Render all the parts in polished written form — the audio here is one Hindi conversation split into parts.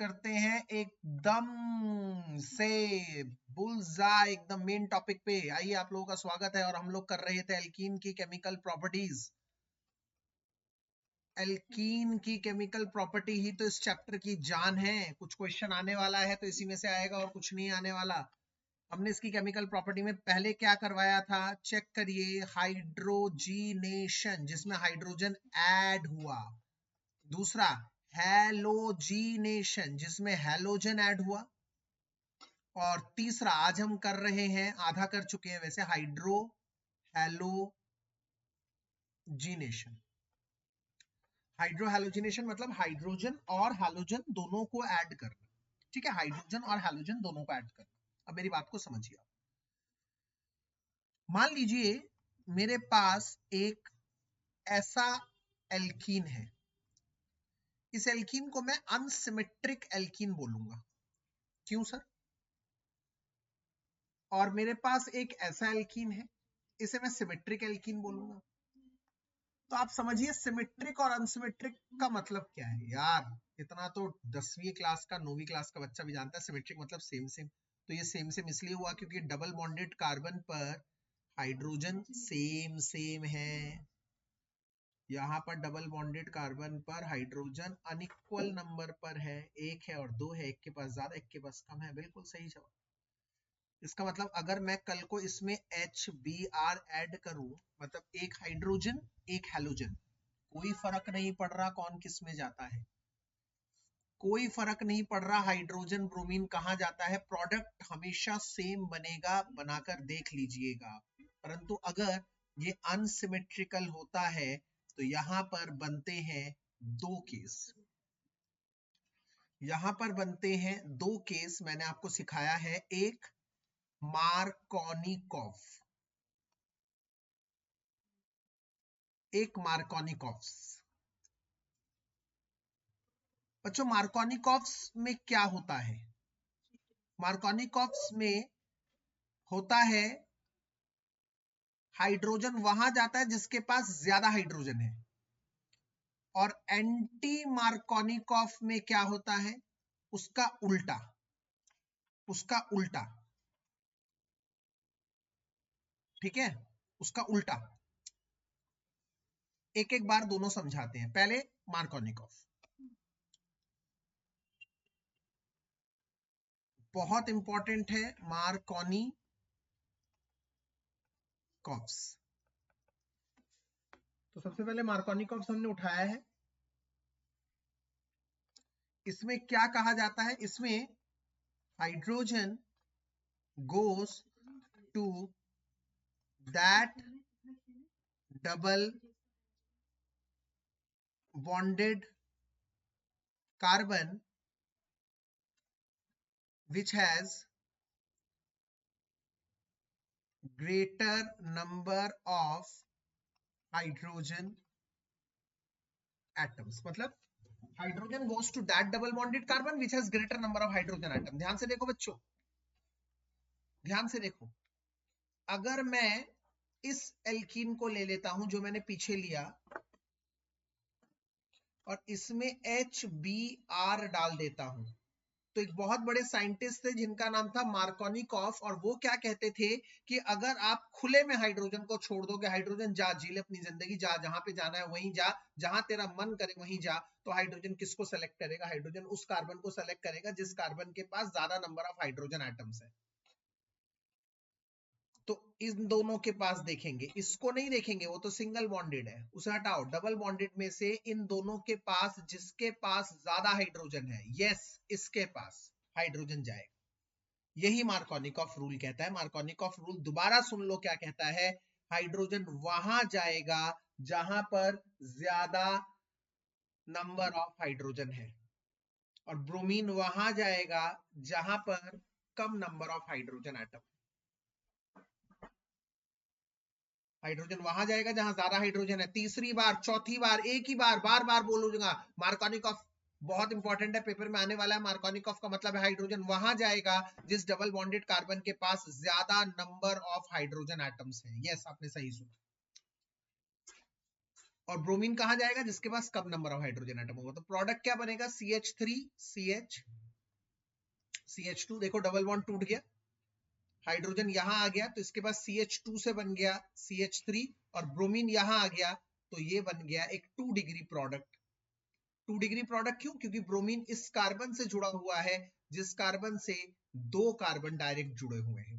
करते हैं एकदम से बुलजाई, एकदम मेन टॉपिक पे। आइए, आप लोगों का स्वागत है। और हम लोग कर रहे थे एल्कीन की केमिकल प्रॉपर्टीज। एल्कीन की केमिकल प्रॉपर्टी ही तो इस चैप्टर की जान है। कुछ क्वेश्चन आने वाला है तो इसी में से आएगा और कुछ नहीं आने वाला। हमने इसकी केमिकल प्रॉपर्टी में पहले क्या करवाया था, चेक करिए। हाइड्रोजीनेशन, जिसमें हाइड्रोजन ऐड हुआ। दूसरा हैलोजीनेशन, जिसमें हैलोजन ऐड हुआ। और तीसरा आज हम कर रहे हैं, आधा कर चुके हैं वैसे, हाइड्रो हैलोजीनेशन। हाइड्रो हैलोजिनेशन मतलब हाइड्रोजन और हैलोजन दोनों को ऐड करना। ठीक है, हाइड्रोजन और हैलोजन दोनों को ऐड करना। अब मेरी बात को समझिए। मान लीजिए मेरे पास एक ऐसा एल्कीन है। इस एल्कीन को मैं अनसिमेट्रिक एल्कीन बोलूंगा। क्यों सर? और मेरे पास एक ऐसा एल्कीन है, इसे मैं सिमेट्रिक एल्कीन बोलूंगा। तो आप समझिए सिमेट्रिक और अनसिमेट्रिक का मतलब क्या है यार। इतना तो 10वीं क्लास का 9वीं क्लास का बच्चा भी जानता है। सिमेट्रिक मतलब सेम सेम। तो ये सेम सेम इसलिए हुआ क्योंकि डबल बॉन्डेड कार्बन पर हाइड्रोजन सेम सेम है। यहाँ पर डबल बॉन्डेड कार्बन पर हाइड्रोजन अनइक्वल नंबर पर है। एक है और दो है, एक के पास ज्यादा एक के पास कम है। बिल्कुल सही जवाब। इसका मतलब अगर मैं कल को इसमें HBr ऐड करूं, मतलब एक हाइड्रोजन एक हैलोजन, कोई फर्क नहीं पड़ रहा कौन किस में जाता है। कोई फर्क नहीं पड़ रहा हाइड्रोजन ब्रोमीन कहां जाता है, प्रोडक्ट हमेशा सेम बनेगा। बनाकर देख लीजिएगा। परंतु अगर ये अनसिमेट्रिकल होता है तो यहां पर बनते हैं दो केस। यहां पर बनते हैं दो केस, मैंने आपको सिखाया है। एक मार्कोनिकॉफ, एक मार्कोनिकॉफ्स। बच्चों मार्कोनिकॉफ्स में क्या होता है? मार्कोनिकॉफ्स में होता है हाइड्रोजन वहां जाता है जिसके पास ज्यादा हाइड्रोजन है। और एंटी मार्कोनिकॉफ में क्या होता है? उसका उल्टा। उसका उल्टा। ठीक है, उसका उल्टा। एक एक बार दोनों समझाते हैं। पहले मार्कोनिकॉफ, बहुत इंपॉर्टेंट है मार्कोनिकॉफ्स। तो सबसे पहले मार्कोनिकॉफ्स हमने उठाया है। इसमें क्या कहा जाता है? इसमें hydrogen goes to that double bonded carbon which has greater number of hydrogen atoms। मतलब hydrogen goes to that double bonded carbon which has greater number of hydrogen atom। ध्यान से देखो बच्चों, ध्यान से देखो। अगर मैं इस एल्कीन को ले लेता हूं जो मैंने पीछे लिया, और इसमें HBr डाल देता हूं, तो एक बहुत बड़े साइंटिस्ट थे जिनका नाम था मार्कोनिकॉफ। और वो क्या कहते थे कि अगर आप खुले में हाइड्रोजन को छोड़ दो कि हाइड्रोजन जा, जी ले अपनी जिंदगी, जा जहां पे जाना है वहीं जा, जहां तेरा मन करे वहीं जा, तो हाइड्रोजन किसको सेलेक्ट करेगा? हाइड्रोजन उस कार्बन को सेलेक्ट करेगा जिस कार्बन के पास ज्यादा नंबर ऑफ हाइड्रोजन एटम्स है। तो इन दोनों के पास देखेंगे, इसको नहीं देखेंगे, वो तो सिंगल बॉन्डेड है, उसे हटाओ। डबल बॉन्डेड में से इन दोनों के पास जिसके पास ज्यादा हाइड्रोजन है, यस, इसके पास हाइड्रोजन जाएगा। यही मार्कोनिकॉफ रूल कहता है। मार्कोनिकॉफ रूल दोबारा सुन लो क्या कहता है। हाइड्रोजन वहां जाएगा जहां पर ज्यादा नंबर ऑफ हाइड्रोजन है, और ब्रोमीन वहां जाएगा जहां पर कम number of hydrogen atom. Hydrogen वहां जाएगा जहां ज्यादा हाइड्रोजन है। तीसरी बार, चौथी बार, एक ही बार, बार बार बोलूंगा, मार्कोनिकॉफ बहुत इंपॉर्टेंट है, पेपर में आने वाला है। मार्कोनिकॉफ का मतलब है हाइड्रोजन वहां जाएगा जिस डबल बॉन्डेड कार्बन के पास ज्यादा नंबर ऑफ हाइड्रोजन एटम्स है। यस, आपने सही सुना। और ब्रोमीन कहां जाएगा? जिसके पास कम नंबर ऑफ हाइड्रोजन एटम होगा। तो प्रोडक्ट क्या बनेगा? CH3 CH2। देखो डबल बॉन्ड टूट गया, हाइड्रोजन यहां आ गया तो इसके पास CH2 से बन गया CH3, और ब्रोमीन यहां आ गया तो ये बन गया एक 2 डिग्री प्रोडक्ट। 2 डिग्री प्रोडक्ट क्यों? क्योंकि ब्रोमीन इस कार्बन से जुड़ा हुआ है जिस कार्बन से 2 कार्बन डायरेक्ट जुड़े हुए हैं।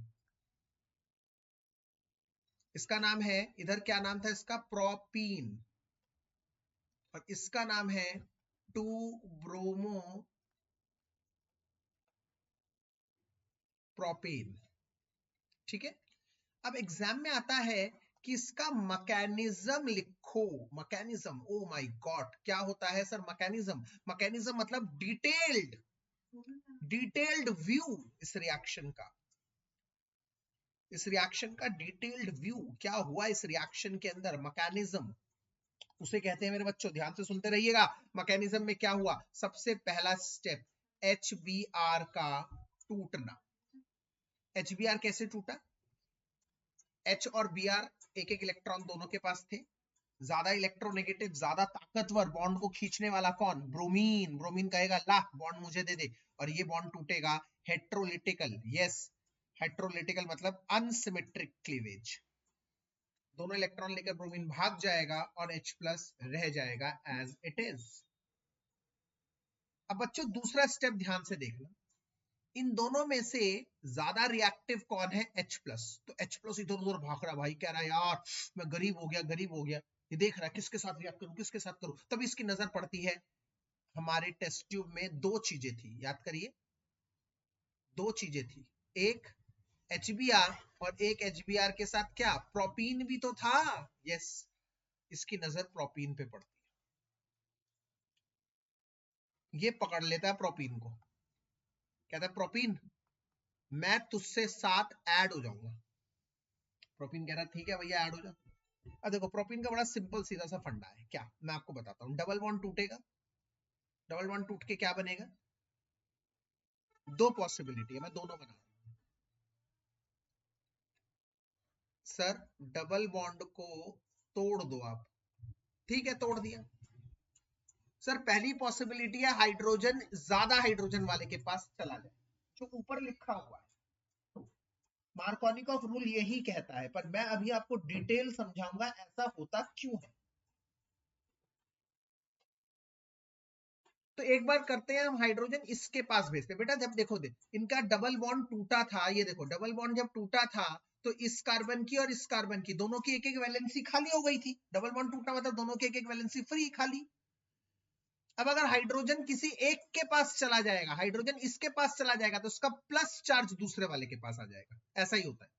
इसका नाम है, इधर क्या नाम था इसका? प्रोपीन। और इसका नाम है 2 ब्रोमो प्रोपेन। ठीक है। अब एग्जाम में आता है कि इसका मैकेनिज्म लिखो। मैकेनिज्म, ओ माय गॉड, क्या होता है सर मैकेनिज्म? मैकेनिज्म मतलब डिटेल्ड व्यू इस रिएक्शन का। इस रिएक्शन का डिटेल्ड व्यू, क्या हुआ इस रिएक्शन के अंदर, मैकेनिज्म उसे कहते हैं मेरे बच्चों। ध्यान से सुनते रहिएगा। मैकेनिज्म में क्या हुआ? सबसे पहला स्टेप HBr का टूटना। HBr कैसे टूटा? H और Br एक एक इलेक्ट्रॉन दोनों के पास थे। ज्यादा इलेक्ट्रोनेगेटिव, ज्यादा ताकतवर बॉन्ड को खींचने वाला कौन? ब्रोमीन। ब्रोमीन कहेगा ला बॉन्ड मुझे दे दे, और ये बॉन्ड टूटेगा हेट्रोलिटिकल। यस, हेट्रोलिटिकल मतलब अनसिमेट्रिक क्लीवेज। दोनों इलेक्ट्रॉन लेकर ब्रोमीन भाग जाएगा और H प्लस रह जाएगा एज इट इज। अब बच्चों दूसरा स्टेप ध्यान से देखना, इन दोनों में से ज्यादा रिएक्टिव कौन है? H plus. तो H प्लस इधर उधर भाग रहा, भाई कह रहा है यार मैं गरीब हो गया, गरीब हो गया। ये देख रहा है किसके साथ रिएक्ट करूं, किसके साथ करूं। तब इसकी नजर पड़ती है, हमारे टेस्ट ट्यूब में 2 चीजें थी, याद करिए 2 चीजें थी। एक HBr और एक HBr के साथ क्या? प्रोपीन भी तो था। यस, इसकी नजर प्रोपीन पे पड़ती है। ये पकड़ लेता है प्रोपीन को, कहता है प्रोपीन मैं तुझसे साथ ऐड हो जाऊंगा। प्रोपीन कह रहा ठीक है भैया ऐड हो जा। अब देखो प्रोपीन का बड़ा सिंपल सीधा सा फंडा है, क्या मैं आपको बताता हूँ। डबल बॉन्ड टूटेगा, डबल बॉन्ड टूट के क्या बनेगा? 2 पॉसिबिलिटी है, मैं दोनों बना रहा हूं। सर डबल बॉन्ड को तोड़ दो आप, ठीक है तोड़ दिया। सर पहली पॉसिबिलिटी है हाइड्रोजन ज्यादा हाइड्रोजन वाले के पास चला जाए, जो ऊपर लिखा हुआ है। मार्कोनिकॉफ रूल यही कहता है, पर मैं अभी आपको डिटेल समझाऊंगा ऐसा होता क्यों है। तो एक बार करते हैं हम, हाइड्रोजन इसके पास भेजते हैं। बेटा जब देखो इनका डबल बॉन्ड टूटा था, ये देखो डबल बॉन्ड जब टूटा था तो इस कार्बन की और इस कार्बन की दोनों की एक एक वैलेंसी खाली हो गई थी। डबल बॉन्ड टूटा मतलब दोनों की एक एक वैलेंसी फ्री खाली। अब अगर हाइड्रोजन किसी एक के पास चला जाएगा, हाइड्रोजन इसके पास चला जाएगा तो उसका प्लस चार्ज दूसरे वाले के पास आ जाएगा, ऐसा ही होता है।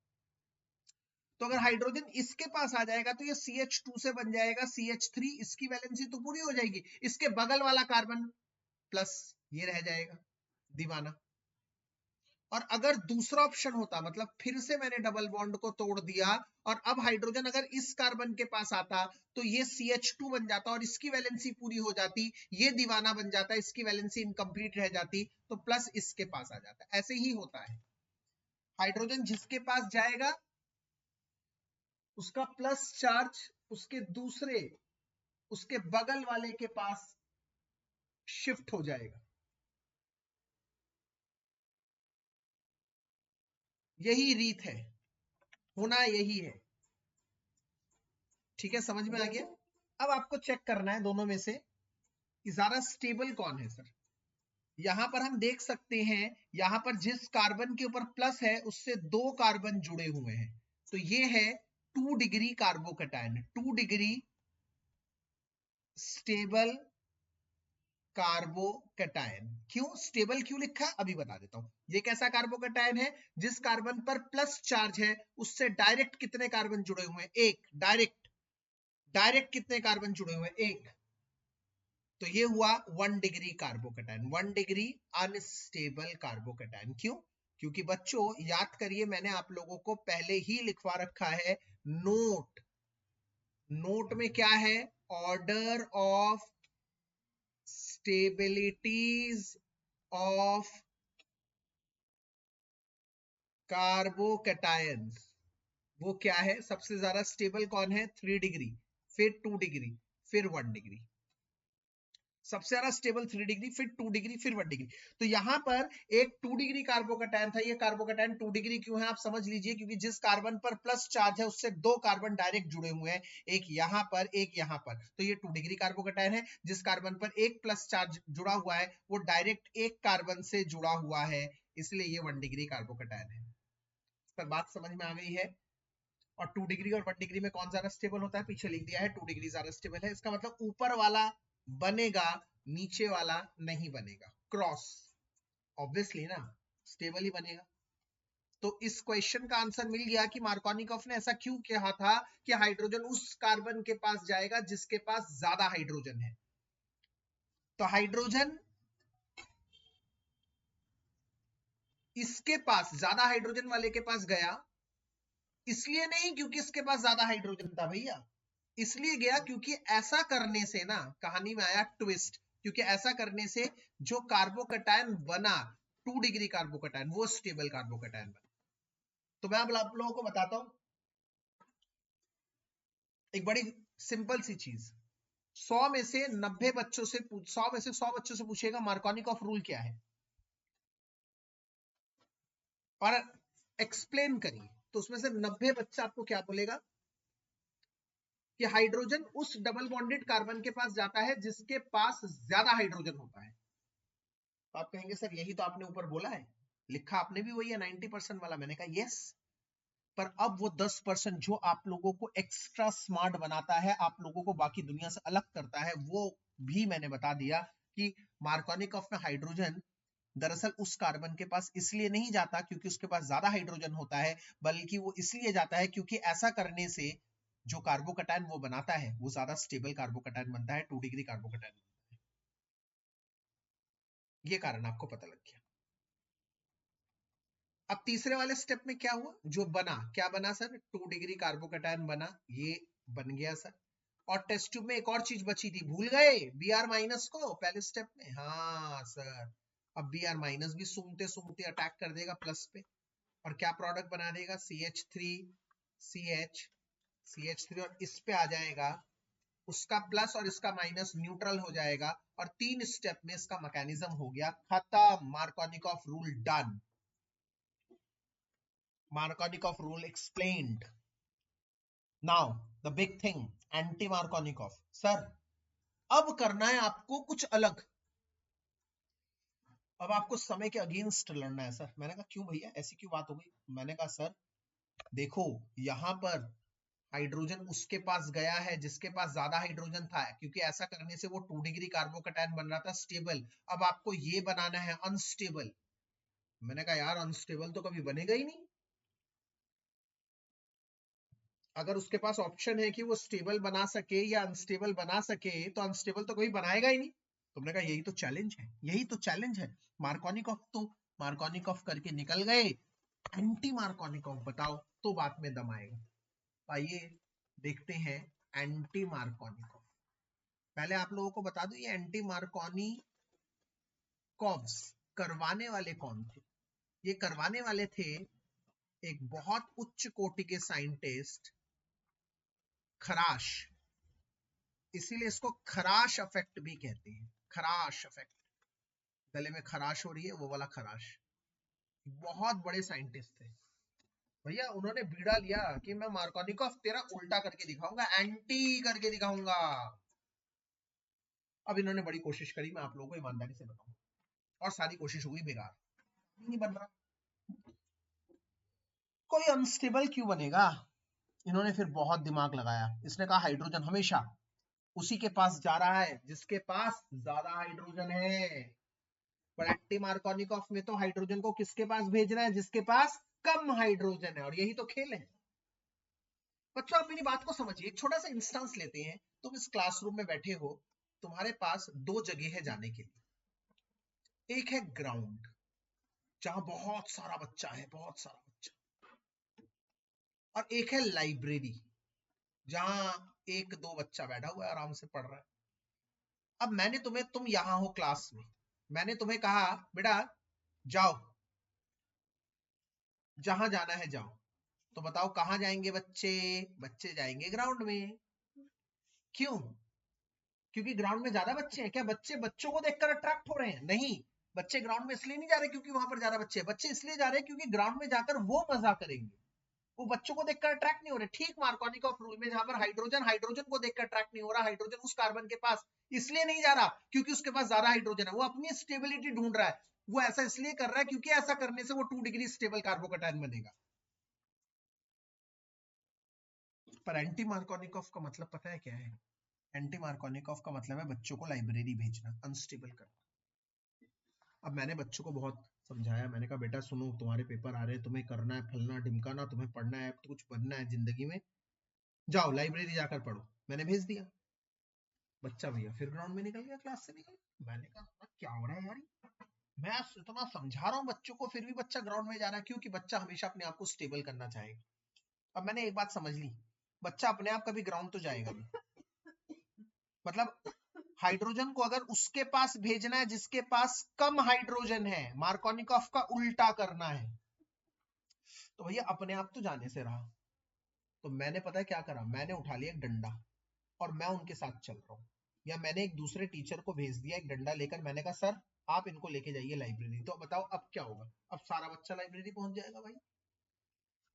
तो अगर हाइड्रोजन इसके पास आ जाएगा तो ये CH2 से बन जाएगा CH3, इसकी वैलेंसी तो पूरी हो जाएगी, इसके बगल वाला कार्बन प्लस ये रह जाएगा दीवाना। और अगर दूसरा ऑप्शन होता, मतलब फिर से मैंने डबल बॉन्ड को तोड़ दिया और अब हाइड्रोजन अगर इस कार्बन के पास आता तो ये CH2 बन जाता और इसकी वैलेंसी पूरी हो जाती, ये दीवाना बन जाता, इसकी वैलेंसी इनकम्प्लीट रह जाती, तो प्लस इसके पास आ जाता। ऐसे ही होता है, हाइड्रोजन जिसके पास जाएगा उसका प्लस चार्ज उसके दूसरे, उसके बगल वाले के पास शिफ्ट हो जाएगा। यही रीत है, होना यही है। ठीक है, समझ में आ गया। अब आपको चेक करना है दोनों में से ज्यादा स्टेबल कौन है सर। यहां पर हम देख सकते हैं, यहां पर जिस कार्बन के ऊपर प्लस है उससे 2 कार्बन जुड़े हुए हैं, तो ये है 2 degree carbocation, 2 degree stable carbocation. क्यों स्टेबल क्यों लिखा है अभी बता देता हूं। ये कैसा कार्बोकैटायन है? जिस कार्बन पर प्लस चार्ज है उससे डायरेक्ट कितने कार्बन जुड़े हुए हैं? एक। डायरेक्ट, डायरेक्ट कितने कार्बन जुड़े हुए हैं? एक। तो ये हुआ 1 degree carbocation, 1 degree unstable carbocation. क्यों? क्योंकि बच्चों याद करिए मैंने आप लोगों को पहले ही लिखवा रखा है नोट। नोट में क्या है? Order of stabilities of carbocations. वो क्या है? सबसे ज्यादा स्टेबल कौन है? 3 डिग्री, फिर 2 डिग्री, फिर 1 डिग्री, सबसे ज्यादा स्टेबल 3 डिग्री, फिर 2 डिग्री, फिर 1 डिग्री। तो यहां पर एक 2 डिग्री कार्बोकैटायन था, ये कार्बोकैटायन 2 डिग्री क्यों है आप समझ लीजिए, क्योंकि जिस कार्बन पर प्लस चार्ज है उससे 2 कार्बन डायरेक्ट जुड़े हुए हैं, एक यहां पर एक यहां पर, तो ये 2 डिग्री कार्बोकैटायन है। जिस कार्बन पर एक प्लस चार्ज जुड़ा हुआ है वो डायरेक्ट एक कार्बन से जुड़ा हुआ है, इसलिए ये 1 डिग्री कार्बोकैटायन है। इस पर बात समझ में आ गई है। और 2 डिग्री और 1 डिग्री में कौन ज्यादा स्टेबल होता है, पीछे लिख दिया है, 2 डिग्री ज्यादा स्टेबल है। इसका मतलब ऊपर वाला बनेगा, नीचे वाला नहीं बनेगा, क्रॉस, ऑब्वियसली ना, स्टेबल ही बनेगा। तो इस क्वेश्चन का आंसर मिल गया कि मार्कोनिकॉफ ने ऐसा क्यों कहा था कि हाइड्रोजन उस कार्बन के पास जाएगा जिसके पास ज्यादा हाइड्रोजन है। तो हाइड्रोजन इसके पास, ज्यादा हाइड्रोजन वाले के पास गया, इसलिए नहीं क्योंकि इसके पास ज्यादा हाइड्रोजन था भैया, इसलिए गया क्योंकि ऐसा करने से ना, कहानी में आया ट्विस्ट, क्योंकि ऐसा करने से जो कार्बोकैटायन बना 2 डिग्री कार्बोकैटायन, वो स्टेबल कार्बोकैटायन बना। तो मैं अब आप लोगों को बताता हूं एक बड़ी सिंपल सी चीज। 100 में से 90 बच्चों से 100 में से 100 बच्चों से पूछेगा मार्कोनिकॉफ रूल क्या है और एक्सप्लेन करिए, तो उसमें से 90 बच्चा आपको क्या बोलेगा कि हाइड्रोजन उस डबल बॉन्डेड कार्बन के पास जाता है जिसके पास ज्यादा हाइड्रोजन होता है। तो आप कहेंगे सर यही तो आपने ऊपर बोला है, लिखा आपने भी वही है 90% वाला। मैंने कहा यस, पर अब वो 10% जो आप लोगों को एक्स्ट्रा स्मार्ट बनाता है, आप लोगों को बाकी दुनिया से अलग करता है, वो भी मैंने बता दिया कि मार्कोनिकॉफ में हाइड्रोजन दरअसल उस कार्बन के पास इसलिए नहीं जाता क्योंकि उसके पास ज्यादा हाइड्रोजन होता है, बल्कि वो इसलिए जाता है क्योंकि ऐसा करने से जो कार्बोकैटायन वो बनाता है वो ज्यादा स्टेबल कार्बोकैटायन बनता है, 2 डिग्री कार्बोकैटायन। ये कारण आपको पता लग गया। अब तीसरे वाले स्टेप में क्या हुआ, जो बना, क्या बना सर, 2 डिग्री कार्बोकैटायन बना, ये बन गया सर। और टेस्ट ट्यूब में एक और चीज बची थी, भूल गए Br माइनस को पहले स्टेप में। हाँ सर, अब Br माइनस भी सूंघते सूंघते अटैक कर देगा प्लस पे, और क्या प्रोडक्ट बना देगा, CH3 CH CH3, और इस पे आ जाएगा उसका प्लस और इसका माइनस न्यूट्रल हो जाएगा, और 3 स्टेप में इसका मैकेनिज्म हो गया खत्म। Markovnikov rule done, Markovnikov rule explained. Now the big thing, anti Markovnikov. Sir अब करना है आपको कुछ अलग, अब आपको समय के अगेंस्ट लड़ना है सर। मैंने कहा क्यों भैया, ऐसी क्यों बात हो गई। मैंने कहा सर देखो, यहां पर हाइड्रोजन उसके पास गया है जिसके पास ज्यादा हाइड्रोजन था, क्योंकि ऐसा करने से वो 2 डिग्री कार्बोकैटायन बन रहा था स्टेबल। अब आपको ये बनाना है अनस्टेबल। मैंने कहा यार अनस्टेबल तो कभी बनेगा ही नहीं, अगर उसके पास ऑप्शन है कि वो स्टेबल बना सके या अनस्टेबल बना सके, तो अनस्टेबल तो कोई बनाएगा ही नहीं। तुमने कहा यही तो चैलेंज है, यही तो चैलेंज है। मार्कोनिकॉफ तो मार्कोनिकॉफ करके निकल गए, एंटी मार्कोनिकॉफ बताओ तो बात में दम आएगा। आइए देखते हैं एंटी मार्कोनिकॉफ। पहले आप लोगों को बता दूं ये एंटी मार्कोनिकॉफ्स करवाने वाले कौन थे। ये करवाने वाले थे एक बहुत उच्च कोटि के साइंटिस्ट खराश, इसीलिए इसको खराश इफेक्ट भी कहते हैं। खराश इफेक्ट, गले में खराश हो रही है वो वाला खराश। बहुत बड़े साइंटिस्ट थे भैया, उन्होंने बीड़ा लिया कि मैं मार्कोनिकॉफ तेरा उल्टा करके दिखाऊंगा, एंटी करके दिखाऊंगा। अब इन्होंने बड़ी कोशिश करी, मैं आप लोगों को ईमानदारी से बताऊं, और सारी कोशिश हुई बेकार, नहीं बन रहा। कोई अनस्टेबल क्यों बनेगा। इन्होंने फिर बहुत दिमाग लगाया, इसने कहा हाइड्रोजन हमेशा उसी के पास जा रहा है जिसके पास ज्यादा हाइड्रोजन है, पर एंटी मार्कोनिकॉफ में तो हाइड्रोजन को किसके पास भेजना है, जिसके पास कम हाइड्रोजन है, और यही तो खेल है। बच्चों आप मेरी बात को समझिए, एक छोटा सा इंस्टेंस लेते हैं। तुम इस क्लासरूम में बैठे हो, तुम्हारे पास 2 जगह है जाने के लिए। एक है ग्राउंड जहां बहुत सारा बच्चा है, बहुत सारा बच्चा, और एक है लाइब्रेरी जहां 1-2 बच्चा बैठा हुआ है आराम से पढ़ रहा है। अब मैंने तुम्हें, तुम यहां हो क्लास में, मैंने तुम्हें कहा बेटा जाओ, जहां जाना है जाओ, तो बताओ कहां जाएंगे बच्चे, बच्चे जाएंगे ग्राउंड में। क्यों, क्योंकि ग्राउंड में ज्यादा बच्चे हैं क्या? बच्चे बच्चों को देखकर अट्रैक्ट हो रहे हैं? नहीं, बच्चे ग्राउंड में इसलिए नहीं जा रहे क्योंकि वहां पर ज्यादा बच्चे हैं, बच्चे इसलिए जा रहे हैं क्योंकि ग्राउंड में जाकर वो मजा करेंगे, वो बच्चों को देखकर अट्रैक्ट नहीं हो रहे। ठीक मार्कोनिकॉफ रूल में जहां पर हाइड्रोजन हाइड्रोजन को देखकर अट्रैक्ट नहीं हो रहा, हाइड्रोजन उस कार्बन के पास इसलिए नहीं जा रहा क्योंकि उसके पास ज्यादा हाइड्रोजन है, वो अपनी स्टेबिलिटी ढूंढ रहा है, वो ऐसा इसलिए कर रहा है क्योंकि ऐसा करने से वो 2 डिग्री स्टेबल कार्बोकैटायन बनेगा। पर एंटी मार्कोनिकॉफ का मतलब पता है क्या है? एंटी मार्कोनिकॉफ का मतलब है बच्चों को लाइब्रेरी भेजना, अनस्टेबल करना। अब मैंने बच्चों को बहुत समझाया, मैंने कहा बेटा सुनो, तुम्हारे पेपर आ रहे हैं, तुम्हें करना है फलना ढिमकाना, तुम्हें पढ़ना है, तो कुछ बनना है जिंदगी में, जाओ लाइब्रेरी जाकर पढ़ो। मैंने भेज दिया, बच्चा भैया फिर ग्राउंड में निकल गया, क्लास से निकल। मैंने कहा क्या हो रहा है यार, मैं इतना समझा रहा हूँ बच्चों को फिर भी बच्चा ग्राउंड में जा रहा है, क्योंकि बच्चा हमेशा अपने आप को स्टेबल करना चाहेगा। अब मैंने एक बात समझ ली, बच्चा अपने आप कभी ग्राउंड तो जाएगा नहीं। मतलब हाइड्रोजन को अगर उसके पास भेजना है जिसके पास कम हाइड्रोजन है, मार्कोनिकॉफ का उल्टा करना है, तो भैया अपने आप तो जाने से रहा। तो मैंने पता है क्या करा, मैंने उठा लिया एक डंडा और मैं उनके साथ चल रहा हूँ, या मैंने एक दूसरे टीचर को भेज दिया एक डंडा लेकर, मैंने कहा सर आप इनको लेके जाइए लाइब्रेरी। तो बताओ अब क्या होगा? अब सारा बच्चा लाइब्रेरी पहुंच जाएगा भाई।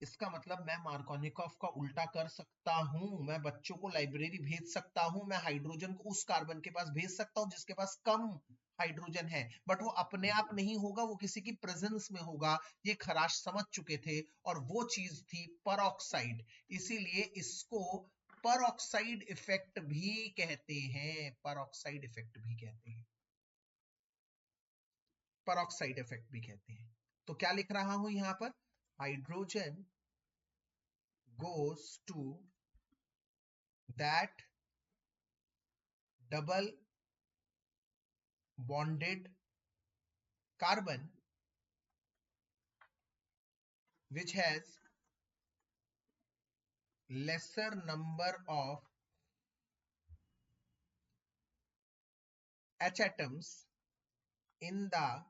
इसका मतलब मैं मार्कोनिकॉफ का उल्टा कर सकता हूं, मैं बच्चों को लाइब्रेरी भेज सकता हूं, मैं हाइड्रोजन को उस कार्बन के पास भेज सकता हूं जिसके पास कम हाइड्रोजन है, बट वो अपने आप नहीं होगा, वो किसी की प्रेजेंस में होगा। ये खराश समझ चुके थे, और वो चीज थी परऑक्साइड। इसीलिए इसको परऑक्साइड इफेक्ट भी कहते हैं, परऑक्साइड इफेक्ट भी कहते हैं, परऑक्साइड इफेक्ट भी कहते हैं। तो क्या लिख रहा हूं यहां पर, hydrogen goes to that double bonded carbon which has lesser number of H atoms in the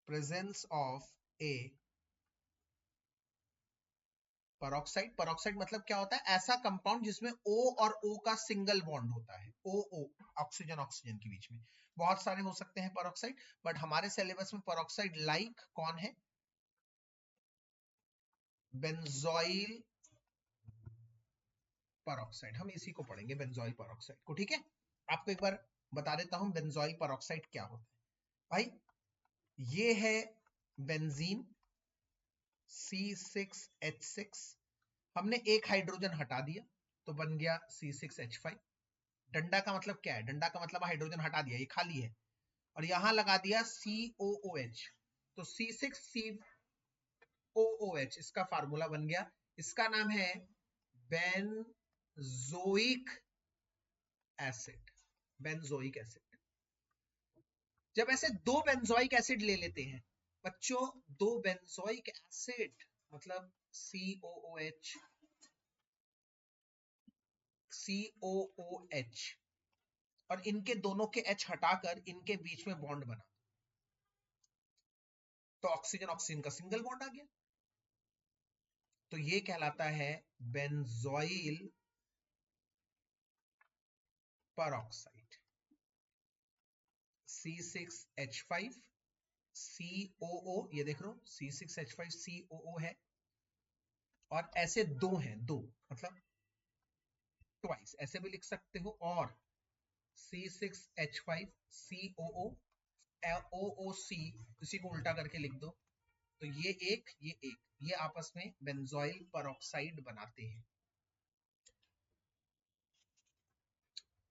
presence of a peroxide। peroxide मतलब क्या होता है? ऐसा कंपाउंड जिसमें O और O का सिंगल बॉन्ड होता है, OO, ऑक्सीजन ऑक्सीजन के बीच में। बहुत सारे हो सकते हैं पेरोक्साइड, बट हमारे सिलेबस में पेरोक्साइड लाइक कौन है? बेंजोइल पेरोक्साइड, हम इसी को पढ़ेंगे, बेंजोइल पेरोक्साइड को। ठीक है, आपको एक बार बता देता हूं बेंजोइल पेरोक्साइड क्या होता है। भाई ये है बेंजीन C6H6, हमने एक हाइड्रोजन हटा दिया तो बन गया C6H5। डंडा का मतलब क्या है? डंडा का मतलब हाइड्रोजन हटा दिया, ये खाली है, और यहां लगा दिया COOH, तो C6COOH इसका फार्मूला बन गया। इसका नाम है बेंजोइक एसिड, बेंजोइक एसिड। जब ऐसे दो बेंजोइक एसिड ले लेते हैं बच्चों, दो बेंजोइक एसिड मतलब COOH, COOH, और इनके दोनों के H हटाकर इनके बीच में बॉन्ड बना, तो ऑक्सीजन ऑक्सीजन का सिंगल बॉन्ड आ गया। तो ये कहलाता है बेंजोइल पेरोक्साइड। C6H5 COO, ये देख रहे हो C6H5 COO है, और ऐसे दो हैं, दो मतलब ट्वाइस, ऐसे भी लिख सकते हो, और C6H5 COO OOC, इसी को उल्टा करके लिख दो, तो ये एक, ये आपस में बेंजोइल पेरोक्साइड बनाते हैं।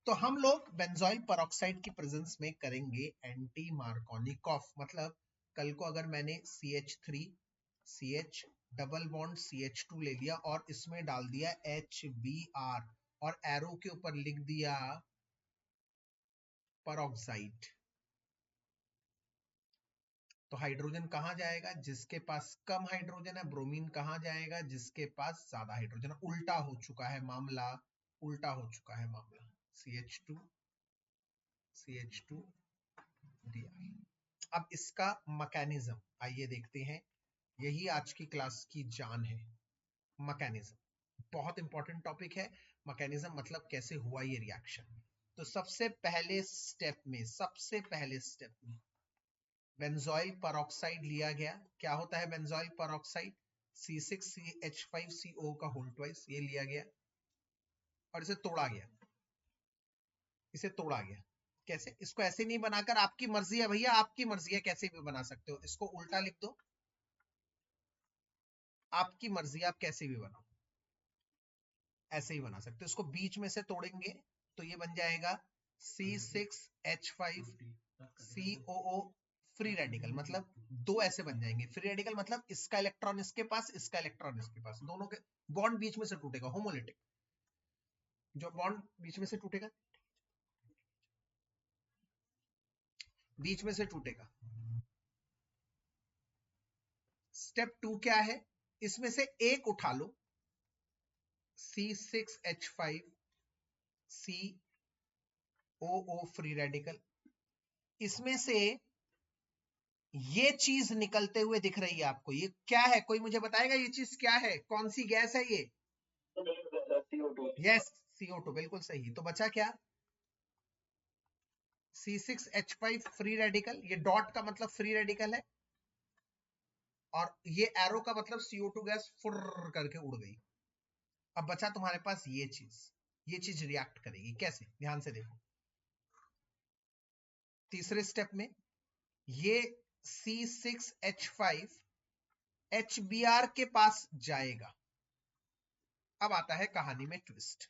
तो हम लोग बेंजोइल पेरोक्साइड की प्रेजेंस में करेंगे एंटी मार्कोनिकॉफ। मतलब कल को अगर मैंने CH3 CH double bond CH2 ले लिया और इसमें डाल दिया HBr और एरो के ऊपर लिख दिया पेरोक्साइड, तो हाइड्रोजन कहां जाएगा? जिसके पास कम हाइड्रोजन है। ब्रोमीन कहां जाएगा? जिसके पास ज्यादा हाइड्रोजन है। उल्टा हो चुका है मामला, उल्टा हो चुका है मामला। CH2 CH2 दिया। अब इसका मैकेनिज्म आइए देखते हैं, यही आज की क्लास की जान है, मैकेनिज्म। बहुत इंपॉर्टेंट टॉपिक है, मैकेनिज्म मतलब कैसे हुआ ये रिएक्शन। तो सबसे पहले स्टेप में बेंजोइल पेरोक्साइड लिया गया। क्या होता है बेंजोइल पेरोक्साइड? C6CH5CO का होल ट्वाइस, ये लिया गया और इसे तोड़ा गया। कैसे? इसको ऐसे नहीं बनाकर, आपकी मर्जी है भैया, आपकी मर्जी है, कैसे भी बना सकते हो। इसको उल्टा लिख दो, आपकी मर्जी, आप कैसे भी बनाओ, ऐसे ही बना सकते हो। इसको बीच में से तोड़ेंगे तो ये बन जाएगा C6H5COO फ्री रेडिकल, मतलब दो ऐसे बन जाएंगे। फ्री रेडिकल मतलब इसका इलेक्ट्रॉन इसके पास, इसका इलेक्ट्रॉन इसके पास, दोनों के बॉन्ड बीच में से टूटेगा, होमोलिटिक। जो बॉन्ड बीच में से टूटेगा, स्टेप 2 क्या है? इसमें से एक उठा लो, C6H5COO फ्री रेडिकल। इसमें से ये चीज निकलते हुए दिख रही है आपको, ये क्या है? कोई मुझे बताएगा ये चीज क्या है? कौन सी गैस है ये? यस, CO2, बिल्कुल सही। तो बचा क्या? C6H5 फ्री रेडिकल, ये डॉट का मतलब फ्री रेडिकल है और ये एरो का मतलब CO2 गैस फुर करके उड़ गई। अब बचा तुम्हारे पास ये चीज रिएक्ट करेगी कैसे? ध्यान से देखो। तीसरे स्टेप में ये C6H5 HBr के पास जाएगा। अब आता है कहानी में ट्विस्ट।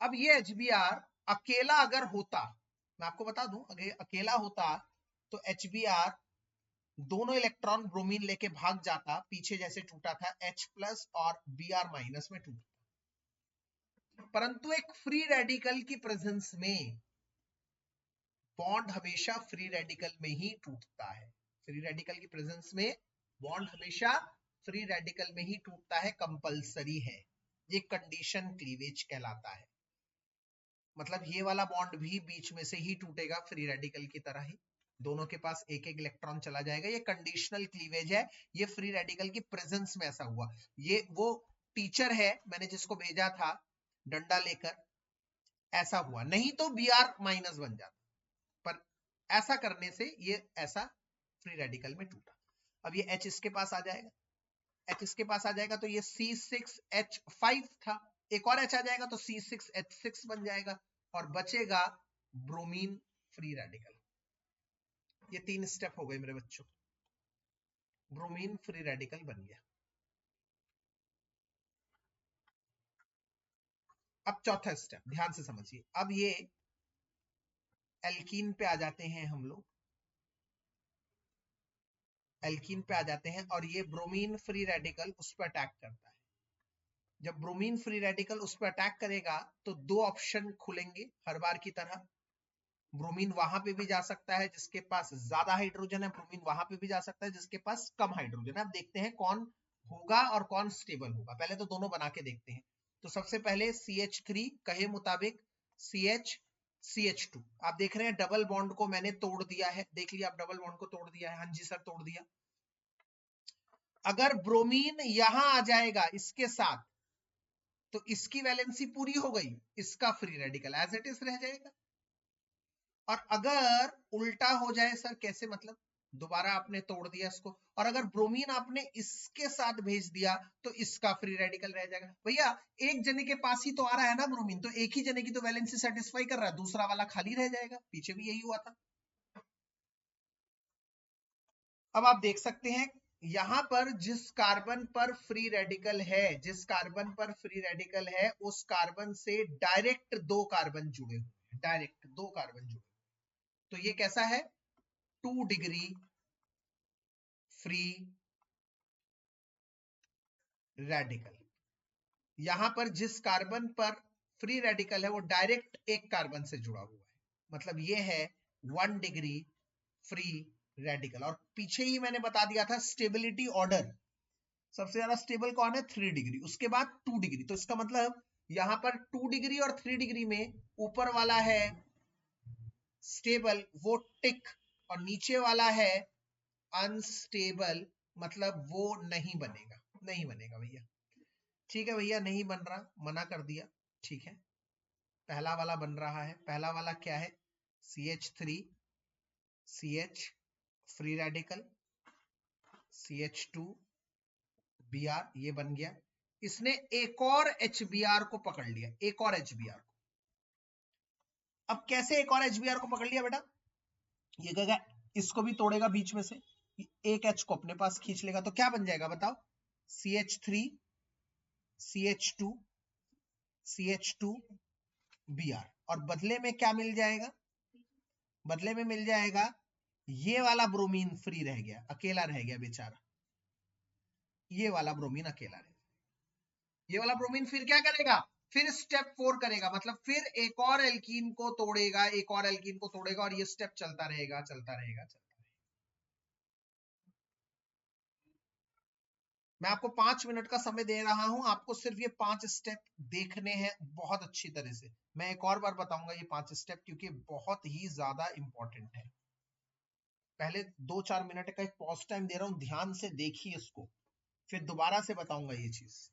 अब ये HBr अकेला अगर होता, मैं आपको बता दूं, अगर अकेला होता तो HBr दोनों इलेक्ट्रॉन ब्रोमीन लेके भाग जाता, पीछे जैसे टूटा था H+ और Br- में टूटा। परंतु एक फ्री रेडिकल की प्रेजेंस में बॉन्ड हमेशा फ्री रेडिकल में ही टूटता है। फ्री रेडिकल की प्रेजेंस में बॉन्ड हमेशा फ्री रेडिकल में ही टूटता है, कंपलसरी है। ये कंडीशन क्लीवेज कहलाता है। मतलब ये वाला बॉन्ड भी बीच में से ही टूटेगा, फ्री रेडिकल की तरह ही, दोनों के पास एक एक इलेक्ट्रॉन चला जाएगा। ये कंडीशनल क्लीवेज है, ये फ्री रेडिकल की प्रेजेंस में ऐसा हुआ। ये वो टीचर है मैंने जिसको भेजा था डंडा लेकर, ऐसा हुआ। नहीं तो Br- बन जाता, पर ऐसा करने से ये ऐसा फ्री रेडिकल में टूटा। अब ये H इसके पास आ जाएगा, H इसके पास आ जाएगा तो ये C6H5 था, एक और H आ जाएगा तो C6H6 बन जाएगा और बचेगा ब्रोमीन फ्री रेडिकल। ये 3 स्टेप हो गए मेरे बच्चों, ब्रोमीन फ्री रेडिकल बन गया। अब चौथा स्टेप ध्यान से समझिए। अब ये एल्कीन पे आ जाते हैं हम लोग, एल्कीन पे आ जाते हैं और ये ब्रोमीन फ्री रेडिकल उस पर अटैक करता है। जब ब्रोमीन फ्री रेडिकल उस पर अटैक करेगा तो दो ऑप्शन खुलेंगे हर बार की तरह। ब्रोमीन वहां पे भी जा सकता है जिसके पास ज्यादा हाइड्रोजन है, ब्रोमीन वहां पे भी जा सकता है जिसके पास कम हाइड्रोजन है। अब देखते हैं कौन होगा और कौन स्टेबल होगा। पहले तो दोनों बना के देखते हैं। तो सबसे पहले CH3 कहे मुताबिक CH2। आप देख रहे हैं डबल बॉन्ड को मैंने तोड़ दिया है, देख लिया आप डबल बॉन्ड को तोड़ दिया है। हाँ जी सर तोड़ दिया। अगर ब्रोमीन यहां आ जाएगा इसके साथ तो इसकी वैलेंसी पूरी हो गई, इसका free radical as it is रह जाएगा। और अगर उल्टा हो जाए सर कैसे? मतलब दोबारा आपने तोड़ दिया इसको और अगर ब्रोमीन आपने इसके साथ भेज दिया तो इसका फ्री रेडिकल रह जाएगा। भैया एक जने के पास ही तो आ रहा है ना ब्रोमीन, तो एक ही जने की तो वैलेंसी सेटिस्फाई कर रहा है, दूसरा वाला खाली रह जाएगा। पीछे भी यही हुआ था। अब आप देख सकते हैं यहां पर जिस कार्बन पर फ्री रेडिकल है, जिस कार्बन पर फ्री रेडिकल है उस कार्बन से डायरेक्ट दो कार्बन जुड़े हुए हैं, डायरेक्ट दो कार्बन जुड़े। तो ये कैसा है? 2 डिग्री फ्री रेडिकल। यहां पर जिस कार्बन पर फ्री रेडिकल है वो डायरेक्ट एक कार्बन से जुड़ा हुआ है, मतलब ये है 1 डिग्री फ्री रेडिकल। और पीछे ही मैंने बता दिया था स्टेबिलिटी ऑर्डर, सबसे ज्यादा स्टेबल कौन है? 3 डिग्री, उसके बाद 2 डिग्री। तो इसका मतलब यहां पर 2 डिग्री और 3 डिग्री में ऊपर वाला है स्टेबल, वो टिक, और नीचे वाला है अनस्टेबल, मतलब वो नहीं बनेगा, नहीं बनेगा भैया। ठीक है भैया, नहीं बन रहा, मना कर दिया, ठीक है। पहला वाला बन रहा है। पहला वाला क्या है? CH3 CH free radical, CH2 Br, ये बन गया। इसने एक और HBr को पकड़ लिया, एक और HBr को। अब कैसे एक और HBr को पकड़ लिया बेटा? ये कहेगा इसको भी तोड़ेगा बीच में से, एक H को अपने पास खींच लेगा, तो क्या बन जाएगा बताओ? CH3 CH2 CH2 Br, और बदले में क्या मिल जाएगा? बदले में मिल जाएगा ये वाला ब्रोमीन फ्री रह गया, अकेला रह गया बेचारा, ये वाला ब्रोमीन अकेला रह गया। ये वाला ब्रोमीन फिर क्या करेगा? फिर स्टेप 4 करेगा, मतलब फिर एक और एल्कीन को तोड़ेगा, एक और एल्कीन को तोड़ेगा, और ये स्टेप चलता रहेगा, चलता रहेगा, चलता रहेगा। मैं आपको 5 मिनट का समय दे रहा हूं, आपको सिर्फ ये 5 स्टेप देखने हैं बहुत अच्छी तरह से। मैं एक और बार बताऊंगा ये 5 स्टेप, क्योंकि बहुत ही ज्यादा इंपॉर्टेंट है। पहले 2-4 मिनट का एक पॉज टाइम दे रहा हूं, ध्यान से देखिए इसको, फिर दोबारा से बताऊंगा ये चीज।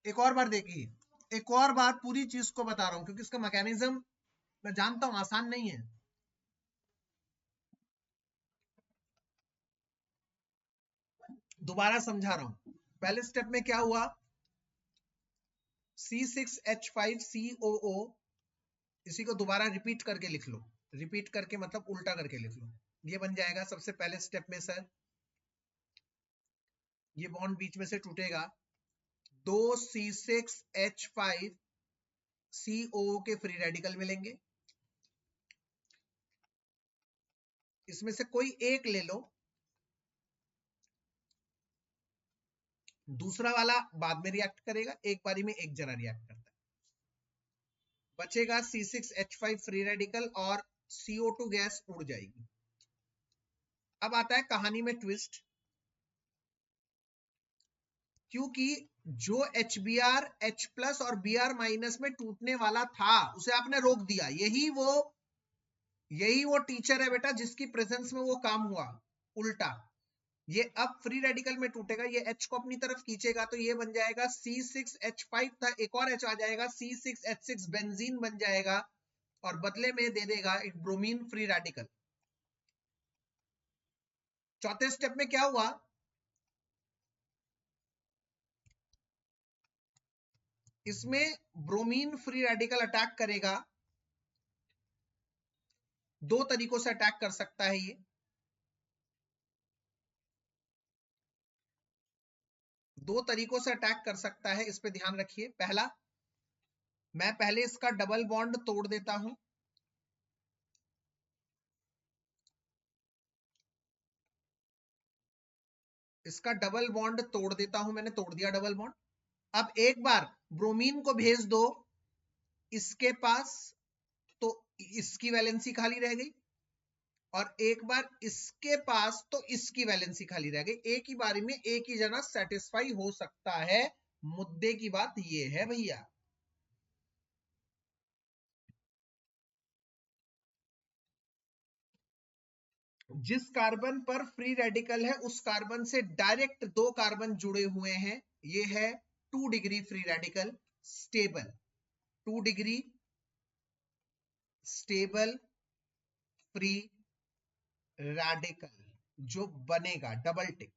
एक और बार देखिए, एक और बार पूरी चीज को बता रहा हूं, क्योंकि इसका मैकेनिज्म मैं जानता हूं आसान नहीं है। दोबारा समझा रहा हूं। पहले स्टेप में क्या हुआ? C6H5COO, इसी को दोबारा रिपीट करके लिख लो। रिपीट करके मतलब उल्टा करके लिख लो। ये बन जाएगा सबसे पहले स्टेप में सर, ये बॉन्ड बीच में से टूटेगा, 2 C6H5COO के फ्री रेडिकल मिलेंगे, इसमें से कोई एक ले लो, दूसरा वाला बाद में रिएक्ट करेगा, एक बारी में एक जरा रिएक्ट करता है। बचेगा C6H5 फ्री रेडिकल और CO2 गैस उड़ जाएगी। अब आता है कहानी में ट्विस्ट। क्योंकि जो HBr H+ और Br- में टूटने वाला था उसे आपने रोक दिया। यही वो टीचर है बेटा जिसकी प्रेजेंस में वो काम हुआ। उल्टा ये अब फ्री रेडिकल में टूटेगा, ये H को अपनी तरफ खींचेगा तो ये बन जाएगा C6H5 था, एक और H आ जाएगा, C6H6 बेंजीन बन जाएगा और बदले में दे देगा एक ब्रोमीन फ्री रेडिकल। चौथे स्टेप में क्या हुआ, इसमें ब्रोमीन फ्री रेडिकल अटैक करेगा। दो तरीकों से अटैक कर सकता है ये, दो तरीकों से अटैक कर सकता है, इस पे ध्यान रखिए। पहला, मैं पहले इसका डबल बॉन्ड तोड़ देता हूं, इसका डबल बॉन्ड तोड़ देता हूं, मैंने तोड़ दिया डबल बॉन्ड। अब एक बार ब्रोमीन को भेज दो इसके पास तो इसकी वैलेंसी खाली रह गई, और एक बार इसके पास तो इसकी वैलेंसी खाली रह गई। एक ही बारी में एक ही जना सेटिस्फाई हो सकता है। मुद्दे की बात ये है भैया, जिस कार्बन पर फ्री रेडिकल है उस कार्बन से डायरेक्ट दो कार्बन जुड़े हुए हैं। ये है 2 degree free radical stable, 2 degree stable free radical जो बनेगा, डबल टिक।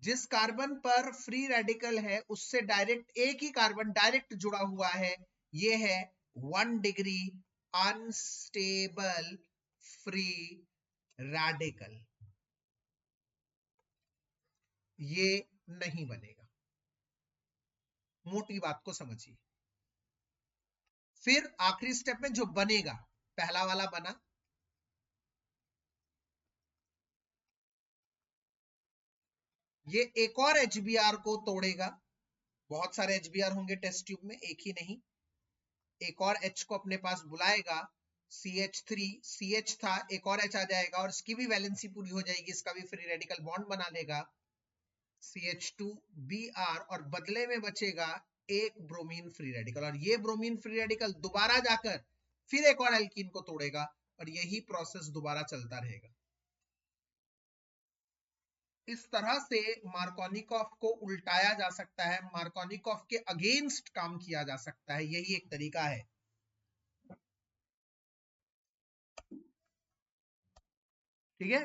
जिस कार्बन पर फ्री रेडिकल है उससे डायरेक्ट एक ही कार्बन डायरेक्ट जुड़ा हुआ है, ये है 1 डिग्री अनस्टेबल फ्री रेडिकल, ये नहीं बनेगा। मोटी बात को समझिए। फिर आखिरी स्टेप में जो बनेगा, पहला वाला बना, ये एक और HBr को तोड़ेगा। बहुत सारे HBr होंगे टेस्ट ट्यूब में, एक ही नहीं। एक और H को अपने पास बुलाएगा, CH3 CH था, एक और H आ जाएगा और इसकी भी वैलेंसी पूरी हो जाएगी, इसका भी फ्री रेडिकल बॉन्ड बना लेगा CH2Br, और बदले में बचेगा एक ब्रोमीन फ्री रेडिकल। और ये ब्रोमीन फ्री रेडिकल दोबारा जाकर फिर एक और एल्कीन को तोड़ेगा और यही प्रोसेस दोबारा चलता रहेगा। इस तरह से मार्कोनिकॉफ को उल्टाया जा सकता है, मार्कोनिकॉफ के अगेंस्ट काम किया जा सकता है, यही एक तरीका है। ठीक है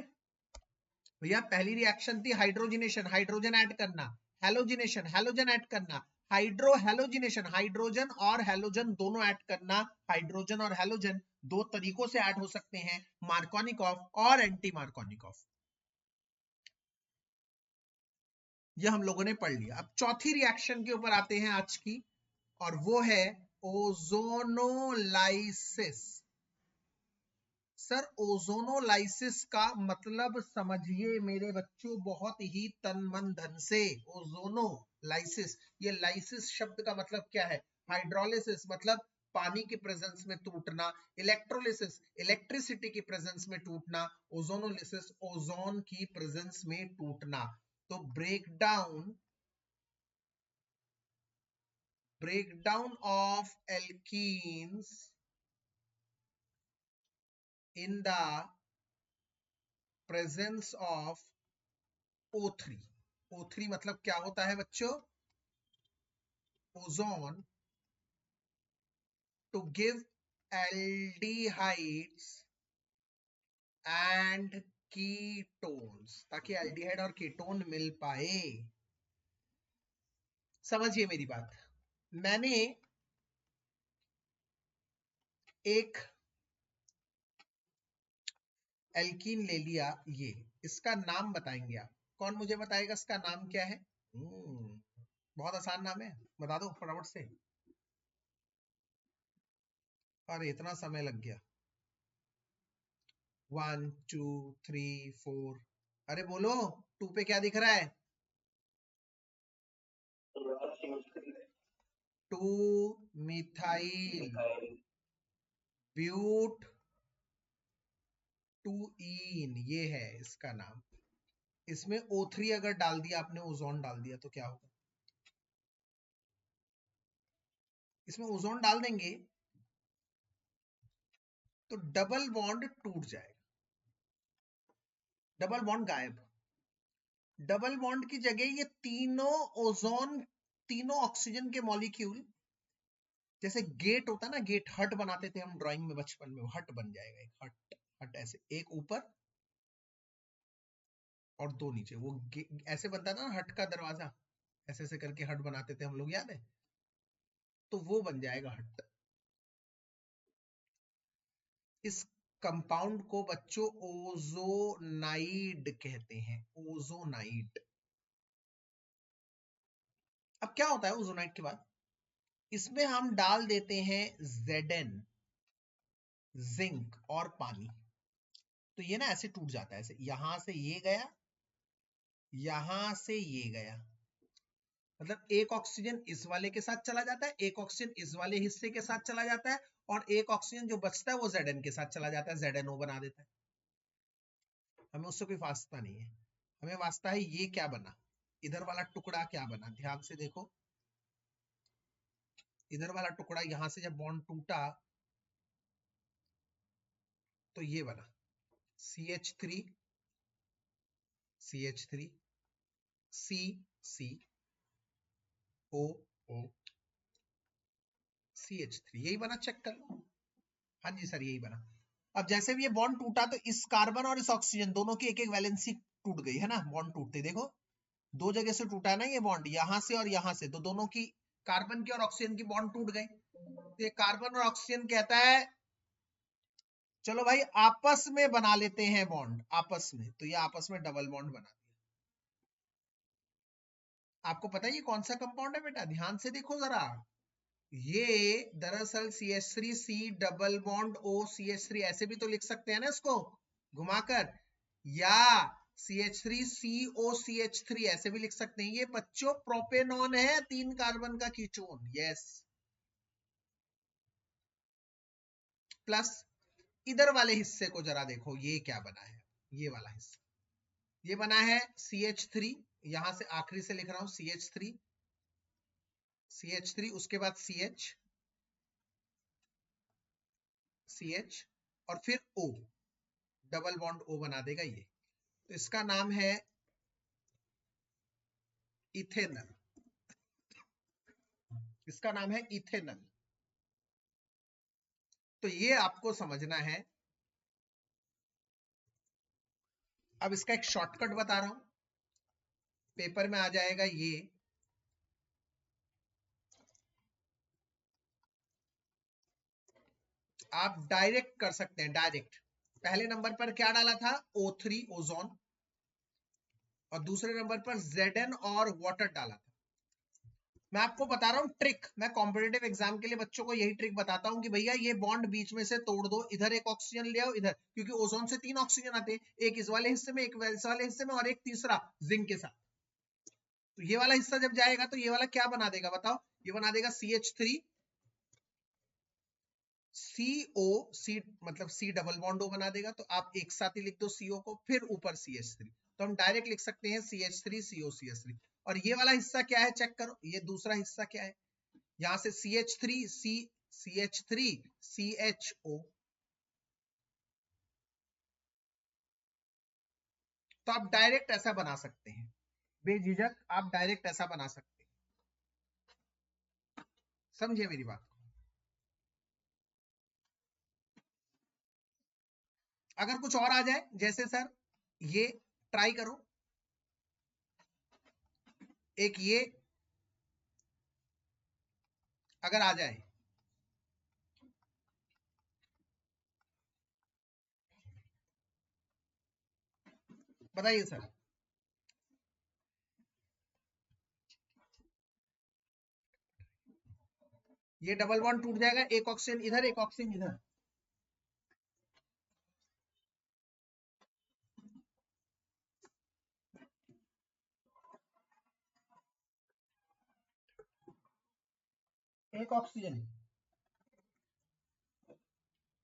भैया, पहली रिएक्शन थी हाइड्रोजनेशन, हाइड्रोजन ऐड करना, हैलोजिनेशन, हैलोजन ऐड करना, हाइड्रो हैलोजिनेशन, हाइड्रोजन और हैलोजन दोनों ऐड करना। हाइड्रोजन और हैलोजन दो तरीकों से ऐड हो सकते हैं, मार्कोनिकॉफ और एंटी मार्कोनिकॉफ। यह हम लोगों ने पढ़ लिया। अब चौथी रिएक्शन के ऊपर आते हैं आज की, और वो है ओजोनोलाइसिस। सर ओजोनोलाइसिस का मतलब समझिए मेरे बच्चों बहुत ही तन मन धन से। ओजोनोलाइसिस, ये लाइसिस शब्द का मतलब क्या है? हाइड्रोलिसिस मतलब पानी की प्रेजेंस में टूटना, इलेक्ट्रोलिसिस इलेक्ट्रिसिटी की प्रेजेंस में टूटना, ओजोनोलिसिस ओजोन की प्रेजेंस में टूटना। तो breakdown of alkenes in the presence of O3। O3 मतलब क्या होता है बच्चों? Ozone to give aldehydes and ketones, ताकि एल्डिहाइड और कीटोन मिल पाए। समझिए मेरी बात, मैंने एक एल्कीन ले लिया, ये इसका नाम बताएंगे आप? कौन मुझे बताएगा इसका नाम क्या है? बहुत आसान नाम है, बता दो फटाफट से। अरे इतना समय लग गया। 1 2 3 4, अरे बोलो 2 पे क्या दिख रहा है? 2 मिथाइल ब्यूट 2 ईन, ये है इसका नाम। इसमें O3 अगर डाल दिया आपने, ओजोन डाल दिया तो क्या होगा? इसमें ओजोन डाल देंगे तो डबल बॉन्ड टूट जाएगा, डबल बॉन्ड गायब। डबल बॉन्ड की जगह ये तीनों ओजोन, तीनों ऑक्सीजन के मॉलिक्यूल, जैसे गेट होता ना, गेट, हट बनाते थे हम ड्राइंग में बचपन में, हट बन जाएगा एक हट। हट ऐसे एक ऊपर और दो नीचे, वो ऐसे बनता था ना हट का दरवाजा, ऐसे ऐसे करके हट बनाते थे हम लोग, याद है? तो वो बन जाएगा हट। इस कंपाउंड को बच्चों ओजोनाइड कहते हैं, ओजोनाइड। अब क्या होता है ओजोनाइड के बाद? इसमें हम डाल देते हैं Zn, जिंक और पानी, तो ये ना ऐसे टूट जाता है, ऐसे यहां से ये गया, यहां से ये गया, मतलब एक ऑक्सीजन इस वाले के साथ चला जाता है, एक ऑक्सीजन इस वाले हिस्से के साथ चला जाता है, और एक ऑक्सीजन जो बचता है वो Zn के साथ चला जाता है, ZnO बना देता है। हमें उससे कोई वास्ता नहीं है, हमें वास्ता है ये क्या बना, इधर वाला टुकड़ा क्या बना। ध्यान से देखो, इधर वाला टुकड़ा, यहां से जब बॉन्ड टूटा तो ये बना CH3, CH3, C, C, O, O, CH3, यही बना, चेक कर लो। हाँ जी सर, यही बना। अब जैसे भी ये बॉन्ड टूटा तो इस कार्बन और इस ऑक्सीजन दोनों की एक एक वैलेंसी टूट गई है ना, बॉन्ड टूटते देखो, दो जगह से टूटा है ना ये बॉन्ड, यहां से और यहां से, तो दोनों की, कार्बन की और ऑक्सीजन की बॉन्ड टूट गई। तो ये कार्बन और ऑक्सीजन कहता है चलो भाई आपस में बना लेते हैं बॉन्ड, आपस में, तो ये आपस में डबल बॉन्ड बना दिया। आपको पता है ये कौन सा कंपाउंड है बेटा? ध्यान से देखो जरा, ये दरअसल CH3C double bond O CH3, ऐसे भी तो लिख सकते हैं ना इसको घुमाकर, या CH3CO CH3 ऐसे भी लिख सकते हैं। ये बच्चों प्रोपेनॉन है, 3 कार्बन का कीटोन, यस। प्लस इधर वाले हिस्से को जरा देखो, ये क्या बना है, ये वाला हिस्सा, ये बना है CH3, यहां से आखिरी से लिख रहा हूं CH3, CH3, उसके बाद CH, CH, और फिर O, डबल बॉन्ड O बना देगा ये, तो इसका नाम है इथेनल, इसका नाम है इथेनल। तो ये आपको समझना है। अब इसका एक शॉर्टकट बता रहा हूं, पेपर में आ जाएगा ये, आप डायरेक्ट कर सकते हैं, डायरेक्ट। पहले नंबर पर क्या डाला था? O3, ओजोन, और दूसरे नंबर पर Zn और वाटर डाला था। मैं आपको बता रहा हूं ट्रिक, मैं कॉम्पिटेटिव एग्जाम के लिए बच्चों को यही ट्रिक बताता हूं कि भैया ये बॉन्ड बीच में से तोड़ दो, इधर एक ऑक्सीजन ले आओ, इधर, क्योंकि ओजोन से 3 ऑक्सीजन आते हैं, एक इस वाले हिस्से में, एक वैसे वाले हिस्से में, और एक तीसरा जिंक के साथ। तो ये वाला हिस्सा जब जाएगा तो ये वाला क्या बना देगा बताओ? ये बना देगा CH3, CO, C मतलब C डबल बॉन्ड O बना देगा, तो आप एक साथ ही लिख दो CO को, फिर ऊपर CH3, तो हम डायरेक्ट लिख सकते हैं CH3 CO CH3। और ये वाला हिस्सा क्या है चेक करो, ये दूसरा हिस्सा क्या है, यहां से CH3 CH3 CHO, तो आप डायरेक्ट ऐसा बना सकते हैं, बेझिझक आप डायरेक्ट ऐसा बना सकते हैं। समझे मेरी बात को? अगर कुछ और आ जाए, जैसे सर ये ट्राई करो, एक ये अगर आ जाए, बताइए सर। ये डबल बॉन्ड टूट जाएगा, एक ऑक्सीजन इधर, एक ऑक्सीजन इधर, एक ऑक्सीजन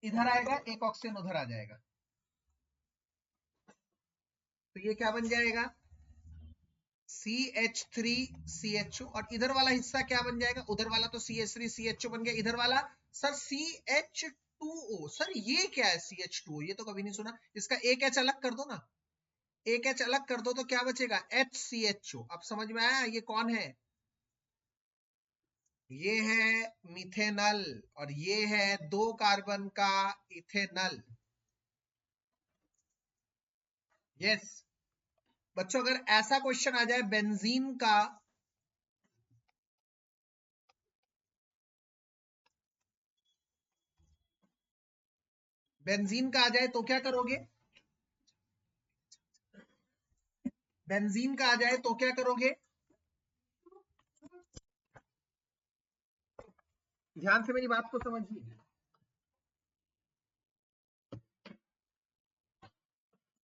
इधर आएगा, एक ऑक्सीजन उधर आ जाएगा, तो तो ये क्या बन जाएगा, CH3CHO, और इधर वाला हिस्सा क्या बन जाएगा, उधर वाला तो CH3CHO बन गया, इधर वाला सर CH2O। सर ये क्या है CH2O, ये तो कभी नहीं सुना। इसका एक H अलग कर दो ना, एक H अलग कर दो तो क्या बचेगा, HCHO। अब समझ में आया ये कौन है, ये है मिथेनल, और ये है 2 कार्बन का इथेनल। यस बच्चों, अगर ऐसा क्वेश्चन आ जाए बेंजीन का, बेंजीन का आ जाए तो क्या करोगे, बेंजीन का आ जाए तो क्या करोगे, ध्यान से मेरी बात को समझिए।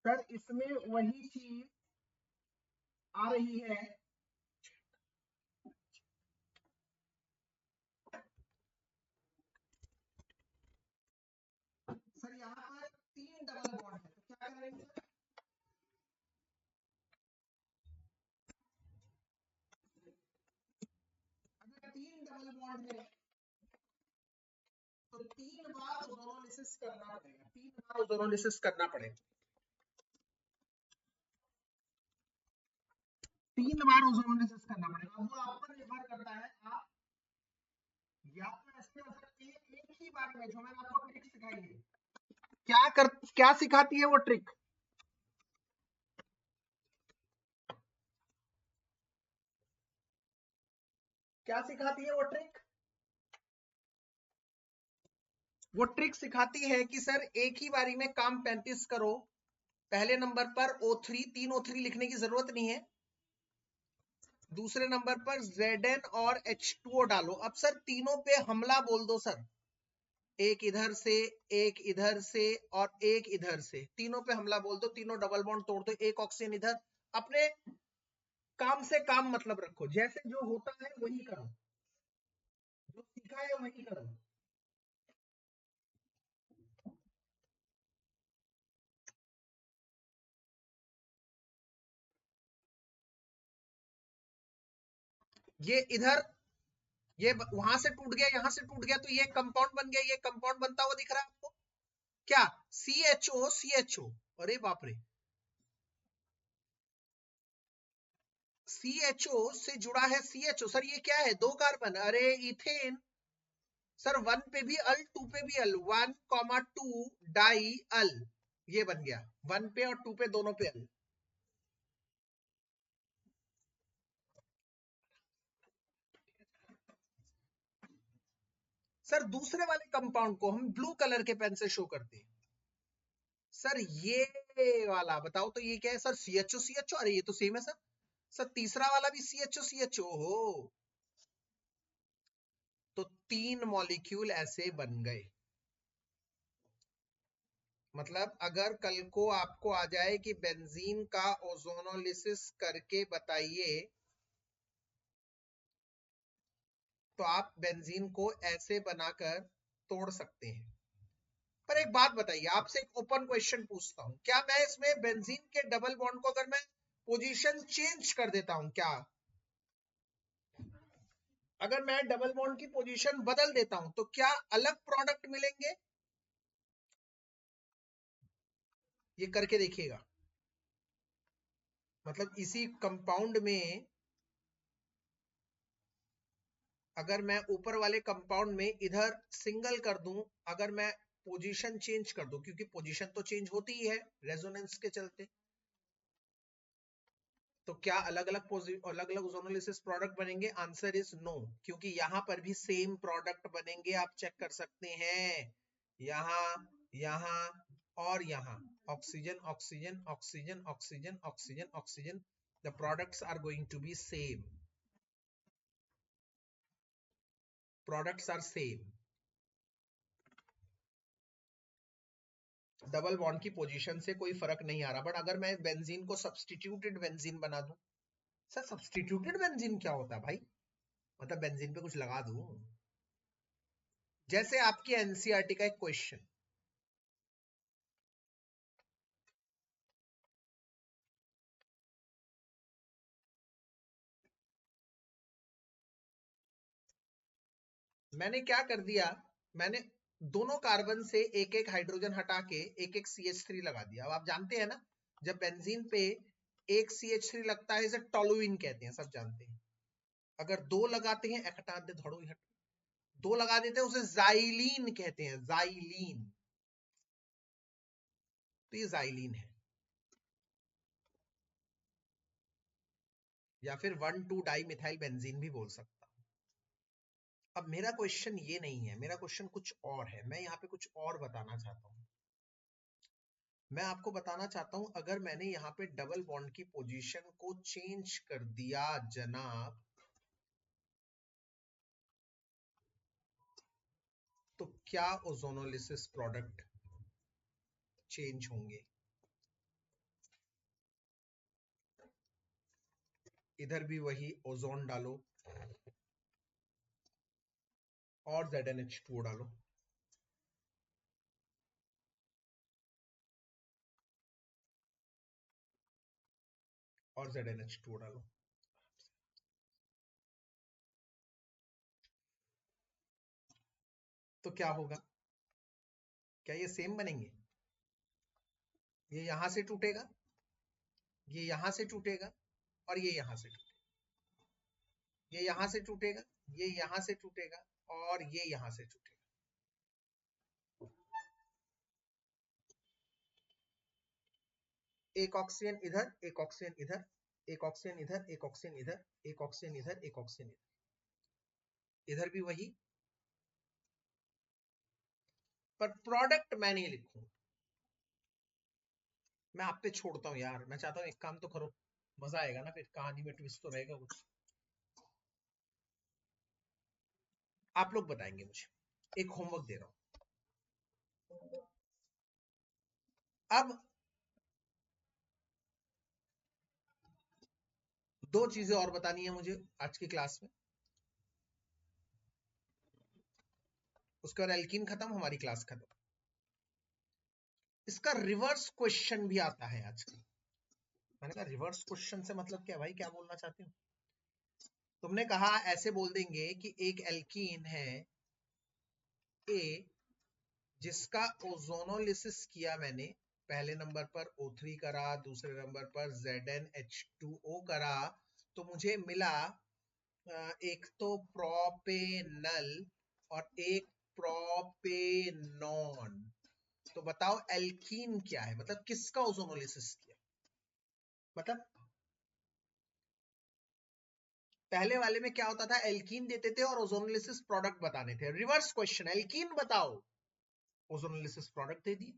सर इसमें वही चीज आ रही है, सर यहाँ पर 3 डबल बॉन्ड है, तो क्या करेंगे, अगर 3 डबल बॉन्ड है तो 3 बार ओजोनोलिसिस करना पड़ेगा, 3 बार ओजोनोलिसिस करना पड़ेगा, 3 बार ओजोनोलिसिस करना पड़ेगा। अब वो आप पर निर्भर करता है, आप या तो ऐसे कर सकते हैं एक ही बार में, जो मैंने आपको ट्रिक सिखाई है, क्या सिखाती है वो ट्रिक, क्या सिखाती है वो ट्रिक, वो ट्रिक सिखाती है कि सर एक ही बारी में काम 35 करो। पहले नंबर पर O3, 3 O3 लिखने की जरूरत नहीं है, दूसरे नंबर पर Zn और H2O डालो। अब सर तीनों पे हमला बोल दो सर, एक इधर से, एक इधर से और एक इधर से, तीनों पे हमला बोल दो, तीनों डबल बॉन्ड तोड़ दो, एक ऑक्सीजन इधर। अपने काम से काम मतलब रखो, जैसे जो होता है वही करो, जो सीखा है वही करो। ये इधर, ये वहां से टूट गया, यहां से टूट गया, तो ये कंपाउंड बन गया, ये कंपाउंड बनता हुआ दिख रहा है आपको क्या, CHO CHO, अरे बाप रे, CHO से जुड़ा है CHO, सर ये क्या है, 2 कार्बन, अरे इथेन। सर 1 पे भी अल, 2 पे भी अल, 1,2 डाई अल, ये बन गया, 1 पे और 2 पे दोनों पे अल। सर दूसरे वाले कंपाउंड को हम ब्लू कलर के पेन से शो करते हैं। सर ये वाला बताओ तो ये क्या है, सर CHO CHO, अरे ये तो सेम है सर। सर तीसरा वाला भी CHO CHO हो, तो 3 मॉलिक्यूल ऐसे बन गए। मतलब अगर कल को आपको आ जाए कि बेंजीन का ओजोनोलिसिस करके बताइए, तो आप बेंजीन को ऐसे बनाकर तोड़ सकते हैं। पर एक बात बताइए, आपसे एक ओपन क्वेश्चन पूछता हूं, क्या मैं इसमें बेंजीन के डबल बॉन्ड को अगर मैं पोजीशन चेंज कर देता हूं, क्या अगर मैं डबल बॉन्ड की पोजीशन बदल देता हूं तो क्या अलग प्रोडक्ट मिलेंगे, ये करके देखिएगा। मतलब इसी कंपाउंड में अगर मैं ऊपर वाले कंपाउंड में इधर सिंगल कर दूं, अगर मैं पोजीशन चेंज कर दूं, क्योंकि पोजीशन तो चेंज होती ही है रेजोनेंस के चलते, तो क्या अलग अलग अलग अलग ओजोनोलिसिस प्रोडक्ट बनेंगे, आंसर इज नो, क्योंकि यहां पर भी सेम प्रोडक्ट बनेंगे, आप चेक कर सकते हैं, यहां, यहां और यहां, oxygen oxygen oxygen oxygen oxygen oxygen, the products are going to be same, products are same. Double bond की पोजीशन से कोई फर्क नहीं आ रहा, बट अगर मैं बेंजीन को सब्स्टिट्यूटेड बेंजीन बना दूं, सर सब्स्टिट्यूटेड बेंजीन क्या होता है भाई, मतलब बेंजीन पे कुछ लगा दूं, जैसे आपकी एनसीईआरटी का एक क्वेश्चन, मैंने क्या कर दिया, मैंने दोनों कार्बन से एक एक हाइड्रोजन हटा के एक एक CH3 लगा दिया। अब आप जानते हैं ना, जब बेंजीन पे एक CH3 लगता है इसे टोलुइन कहते हैं, सब जानते हैं। अगर दो लगाते हैं, एक हटा दे धड़ो हट, दो लगा देते हैं उसे जाइलीन कहते हैं, जाइलीन। तो ये जाइलीन है, या फिर 1,2 डाई मिथाइल बेंजीन भी बोल सकता हूं। अब मेरा क्वेश्चन ये नहीं है, मेरा क्वेश्चन कुछ और है। मैं यहाँ पे कुछ और बताना चाहता हूं। मैं आपको बताना चाहता हूं, अगर मैंने यहाँ पे डबल बॉन्ड की पोजीशन को चेंज कर दिया जनाब, तो क्या ओजोनोलिसिस प्रोडक्ट चेंज होंगे? इधर भी वही ओजोन डालो और ZnH2 डालो, और ZnH2 डालो, तो क्या होगा? क्या ये सेम बनेंगे? ये यहां से टूटेगा, ये यहां से टूटेगा, और ये यहां से टूटेगा, ये यहां से टूटेगा, ये यहां से टूटेगा, और ये यहां से टूटेगा। एक ऑक्सीजन इधर, एक ऑक्सीजन इधर, एक ऑक्सीजन इधर, एक ऑक्सीजन इधर, एक ऑक्सीजन इधर, एक ऑक्सीजन इधर, इधर भी वही, पर प्रोडक्ट मैं नहीं लिखूं। मैं आप पे छोड़ता हूं यार, मैं चाहता हूं एक काम तो करो, मजा आएगा ना, फिर कहानी में ट्विस्ट तो रहेगा कुछ। आप लोग बताएंगे मुझे, एक होमवर्क दे रहा हूं। अब दो चीजें और बतानी है मुझे आज की क्लास में, उसके बाद एल्कीन खत्म, हमारी क्लास खत्म। इसका रिवर्स क्वेश्चन भी आता है आजकल। मैंने कहा रिवर्स क्वेश्चन से मतलब क्या भाई, क्या बोलना चाहते हो? तुमने कहा ऐसे बोल देंगे कि एक एल्कीन है ए, जिसका ओजोनोलिसिस किया मैंने, पहले नंबर पर O3 करा, दूसरे नंबर पर ZnH2O करा, तो मुझे मिला एक तो प्रोपेनल और एक प्रोपेनॉन। तो बताओ एल्कीन क्या है, मतलब किसका ओजोनोलिसिस किया? मतलब पहले वाले में क्या होता था, एल्कीन देते थे और ओजोनोलिसिस प्रोडक्ट बताने थे। रिवर्स क्वेश्चन, एल्कीन बताओ, ओजोनोलिसिस प्रोडक्ट दे दिए।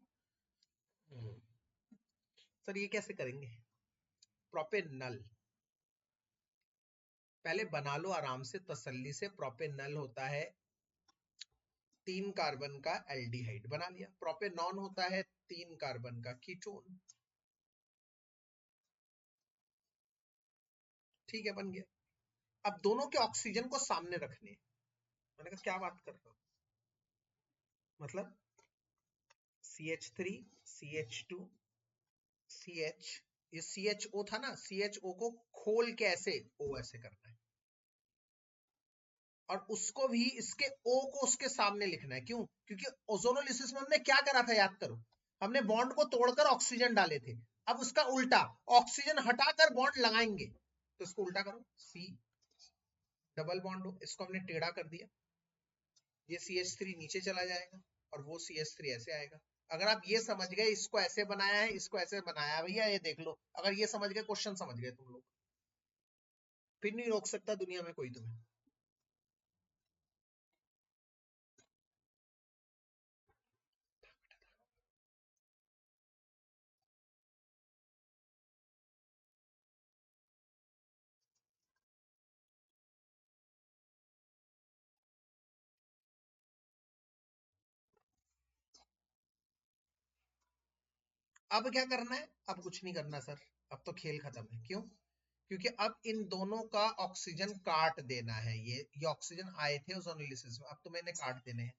सर ये कैसे करेंगे? प्रोपेनल पहले बना लो आराम से, तसल्ली से। प्रोपेनल होता है 3 कार्बन का एल्डिहाइड, बना लिया। प्रोपेनॉन होता है 3 कार्बन का कीटोन, ठीक है, बन गया। अब दोनों के ऑक्सीजन को सामने रखने, मैंने कहा क्या बात कर रहा हूं, मतलब CH3 CH2 CH, ये CHO था ना, CHO को खोल के ऐसे O ऐसे करना है, और उसको भी इसके O को उसके सामने लिखना है। क्यों? क्योंकि ओजोनोलिसिस में हमने क्या करा था, याद करो, हमने बॉन्ड को तोड़कर ऑक्सीजन डाले थे। अब उसका उल्टा, ऑक्सीजन हटाकर बॉन्ड लगाएंगे, तो इसको उल्टा करो, C डबल बॉन्ड हो, इसको हमने टेढ़ा कर दिया, ये CH3 नीचे चला जाएगा और वो CH3 ऐसे आएगा। अगर आप ये समझ गए, इसको ऐसे बनाया है, इसको ऐसे बनाया, भैया ये देख लो, अगर ये समझ गए, क्वेश्चन समझ गए तुम लोग, फिर नहीं रोक सकता दुनिया में कोई तुम्हें। अब क्या करना है? अब कुछ नहीं करना सर, अब तो खेल खत्म है। क्यों? क्योंकि अब इन दोनों का ऑक्सीजन काट देना है। ये ऑक्सीजन आए थे ओजोनोलिसिस में, अब तो मैंने काट देने हैं,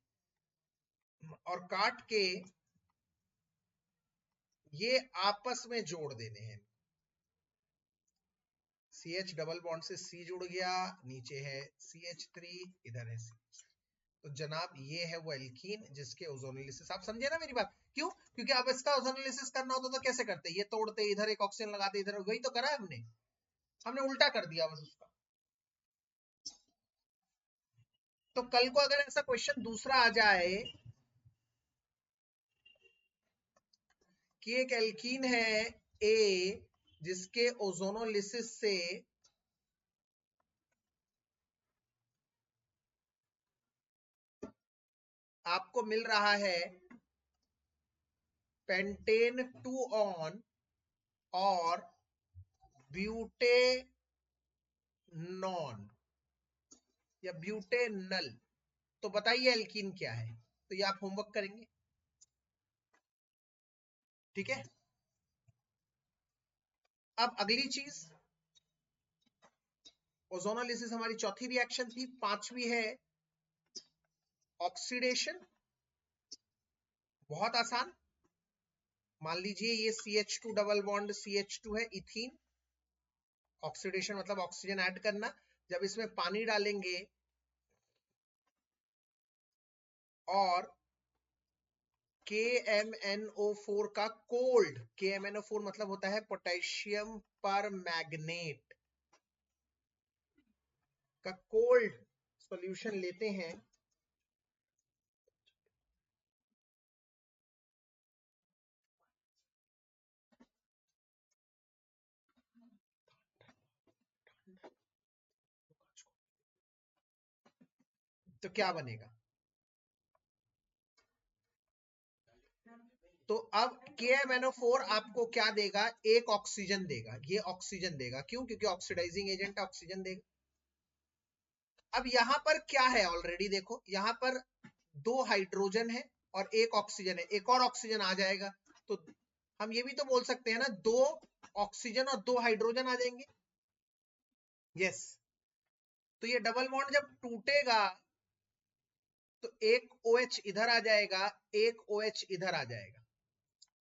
और काट के ये आपस में जोड़ देने हैं। CH डबल बॉन्ड से C जुड़ गया, नीचे है CH3, इधर है C। तो जनाब ये है वो एल्कीन जिसके ओजोनोलिसिस, आप समझे ना मेरी बात? क्यों? क्योंकि अब इसका ओजोनोलिसिस करना होता तो कैसे करते? ये तोड़ते, इधर एक ऑक्सीजन लगाते, इधर, वही तो करा है हमने, हमने उल्टा कर दिया बस उसका। तो कल को अगर ऐसा क्वेश्चन दूसरा आ जाए कि एक एल्कीन है ए जिसके ओजोनोलिसिस से आपको मिल रहा है पेंटेन 2 ऑन और ब्यूटेनॉन या ब्यूटेनल, तो बताइए एल्कीन क्या है? तो ये आप होमवर्क करेंगे, ठीक है? अब अगली चीज, ओजोनोलिसिस हमारी चौथी रिएक्शन थी। पांचवी है ऑक्सीडेशन, बहुत आसान। मान लीजिए ये CH2 डबल बॉन्ड CH2 है, इथीन। ऑक्सीडेशन मतलब ऑक्सीजन ऐड करना। जब इसमें पानी डालेंगे और KMnO4 का कोल्ड, KMnO4 मतलब होता है पोटेशियम पर मैग्नेट का कोल्ड सॉल्यूशन लेते हैं, तो क्या बनेगा? तो अब KMnO4 आपको क्या देगा? एक ऑक्सीजन देगा, ये ऑक्सीजन देगा। क्यों? क्योंकि ऑक्सीडाइजिंग एजेंट ऑक्सीजन देगा। अब यहां पर क्या है? ऑलरेडी देखो, यहां पर 2 हाइड्रोजन है और 1 ऑक्सीजन है, एक और ऑक्सीजन आ जाएगा। तो हम ये भी तो बोल सकते हैं ना, 2 ऑक्सीजन और 2 हाइड्रोजन आ जाएंगे। यस। तो ये डबल बॉन्ड जब टूटेगा तो एक OH इधर आ जाएगा, एक OH इधर आ जाएगा,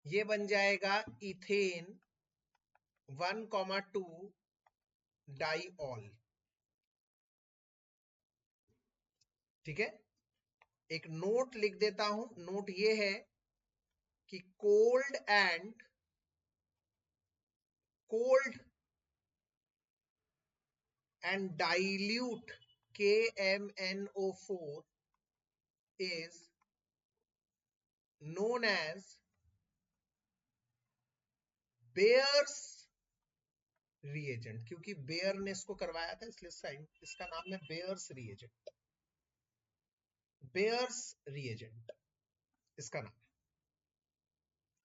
ये बन जाएगा इथेन 1,2 डाइऑल। ठीक है, एक नोट लिख देता हूं। नोट ये है कि cold and dilute KMnO4 is known as bears reagent. क्योंकि बेयर ने इसको करवाया था, इसलिए इसका नाम है बेयर्स रिएजेंट। बेयर्स रिएजेंट इसका नाम है।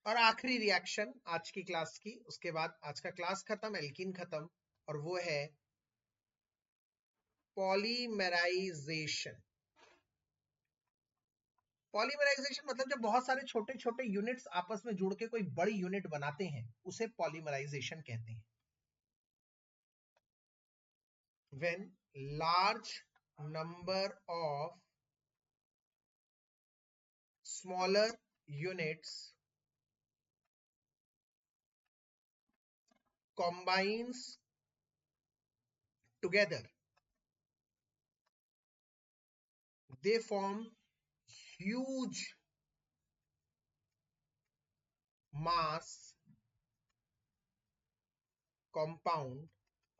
और आखिरी रिएक्शन आज की क्लास की, उसके बाद आज का क्लास खत्म, एल्कीन खत्म, और वो है पॉलीमराइजेशन। पॉलीमराइजेशन मतलब जब बहुत सारे छोटे छोटे यूनिट्स आपस में जुड़ के कोई बड़ी यूनिट बनाते हैं, उसे पॉलीमराइजेशन कहते हैं। When large number of smaller units combines together, they form huge mass compound,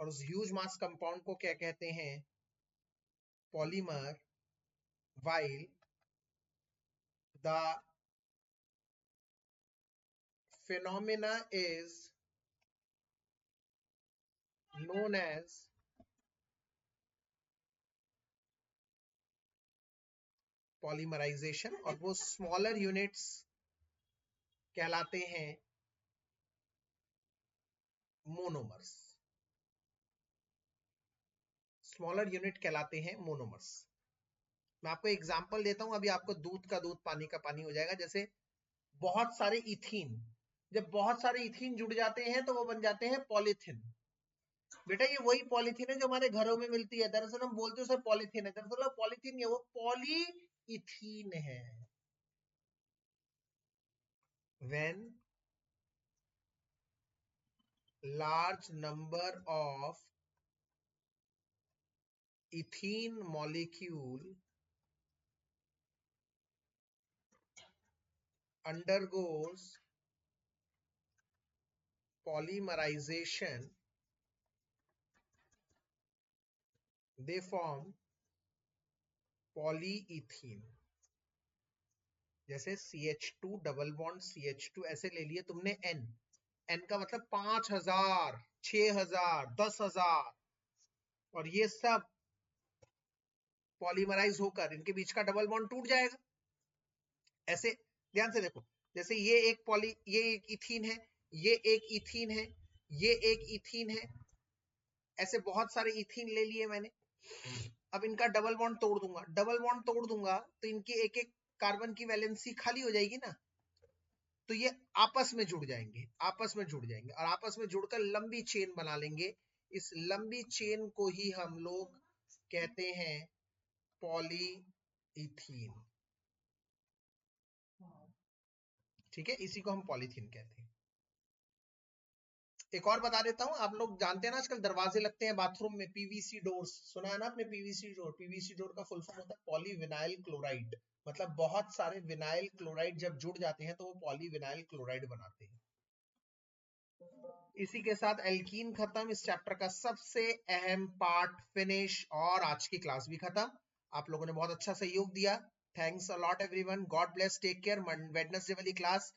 और उस ह्यूज मास कंपाउंड को क्या कहते हैं? Polymer. while the phenomena is known as polymerization, और वो स्मॉलर यूनिट्स कहलाते हैं मोनोमर्स। स्मॉलर यूनिट कहलाते हैं मोनोमर्स। मैं आपको एग्जांपल देता हूं, अभी आपको दूध का दूध पानी का पानी हो जाएगा। जैसे बहुत सारे इथीन, जब बहुत सारे इथीन जुड़ जाते हैं तो वो बन जाते हैं पॉलीथीन। बेटा ये वही पॉलीथीन है जो हमारे घरों में मिलती है। दरअसल हम बोलते हैं सर पॉलीथीन है, दरअसल पॉलीथीन है, वो पॉली इथीन है। when large number of ethene molecule undergoes polymerization, they form polyethene. जैसे CH2 डबल बॉन्ड CH2 ऐसे ले लिए तुमने N, N का मतलब 5000, 6000, 10,000, और ये सब पॉलीमराइज होकर इनके बीच का डबल बॉन्ड टूट जाएगा। ऐसे ध्यान से देखो, जैसे ये एक इथीन है, ये एक इथीन है, ये एक इथीन है, ऐसे बहुत सारे इथीन ले लिए मैंने। अब इनका डबल बॉन्ड तोड़ दूंगा, डबल बॉन्ड तोड़ दूंगा तो इनकी एक एक कार्बन की वैलेंसी खाली हो जाएगी ना, तो ये आपस में जुड़ जाएंगे, आपस में जुड़ जाएंगे और आपस में जुड़कर लंबी चेन बना लेंगे। इस लंबी चेन को ही हम लोग कहते हैं पॉलीइथीन। ठीक है, इसी को हम पॉलीथीन कहते हैं। एक और बता देता हूं, आप लोग जानते हैं ना आजकल दरवाजे लगते हैं बाथरूम में, पीवीसी डोर्स, सुना है ना आपने पीवीसी डोर? पीवीसी डोर का फुल फॉर्म होता है पॉलीविनाइल क्लोराइड। मतलब बहुत सारे विनाइल क्लोराइड जब जुड़ जाते हैं तो वो पॉलीविनाइल क्लोराइड बनाते हैं। इसी के साथ एल्कीन खत्म, इस चैप्टर का सबसे अहम पार्ट फिनिश, और आज की क्लास भी खत्म। आप लोगों ने बहुत अच्छा सहयोग दिया, thanks a lot everyone, God bless, take care. Wednesday वाली क्लास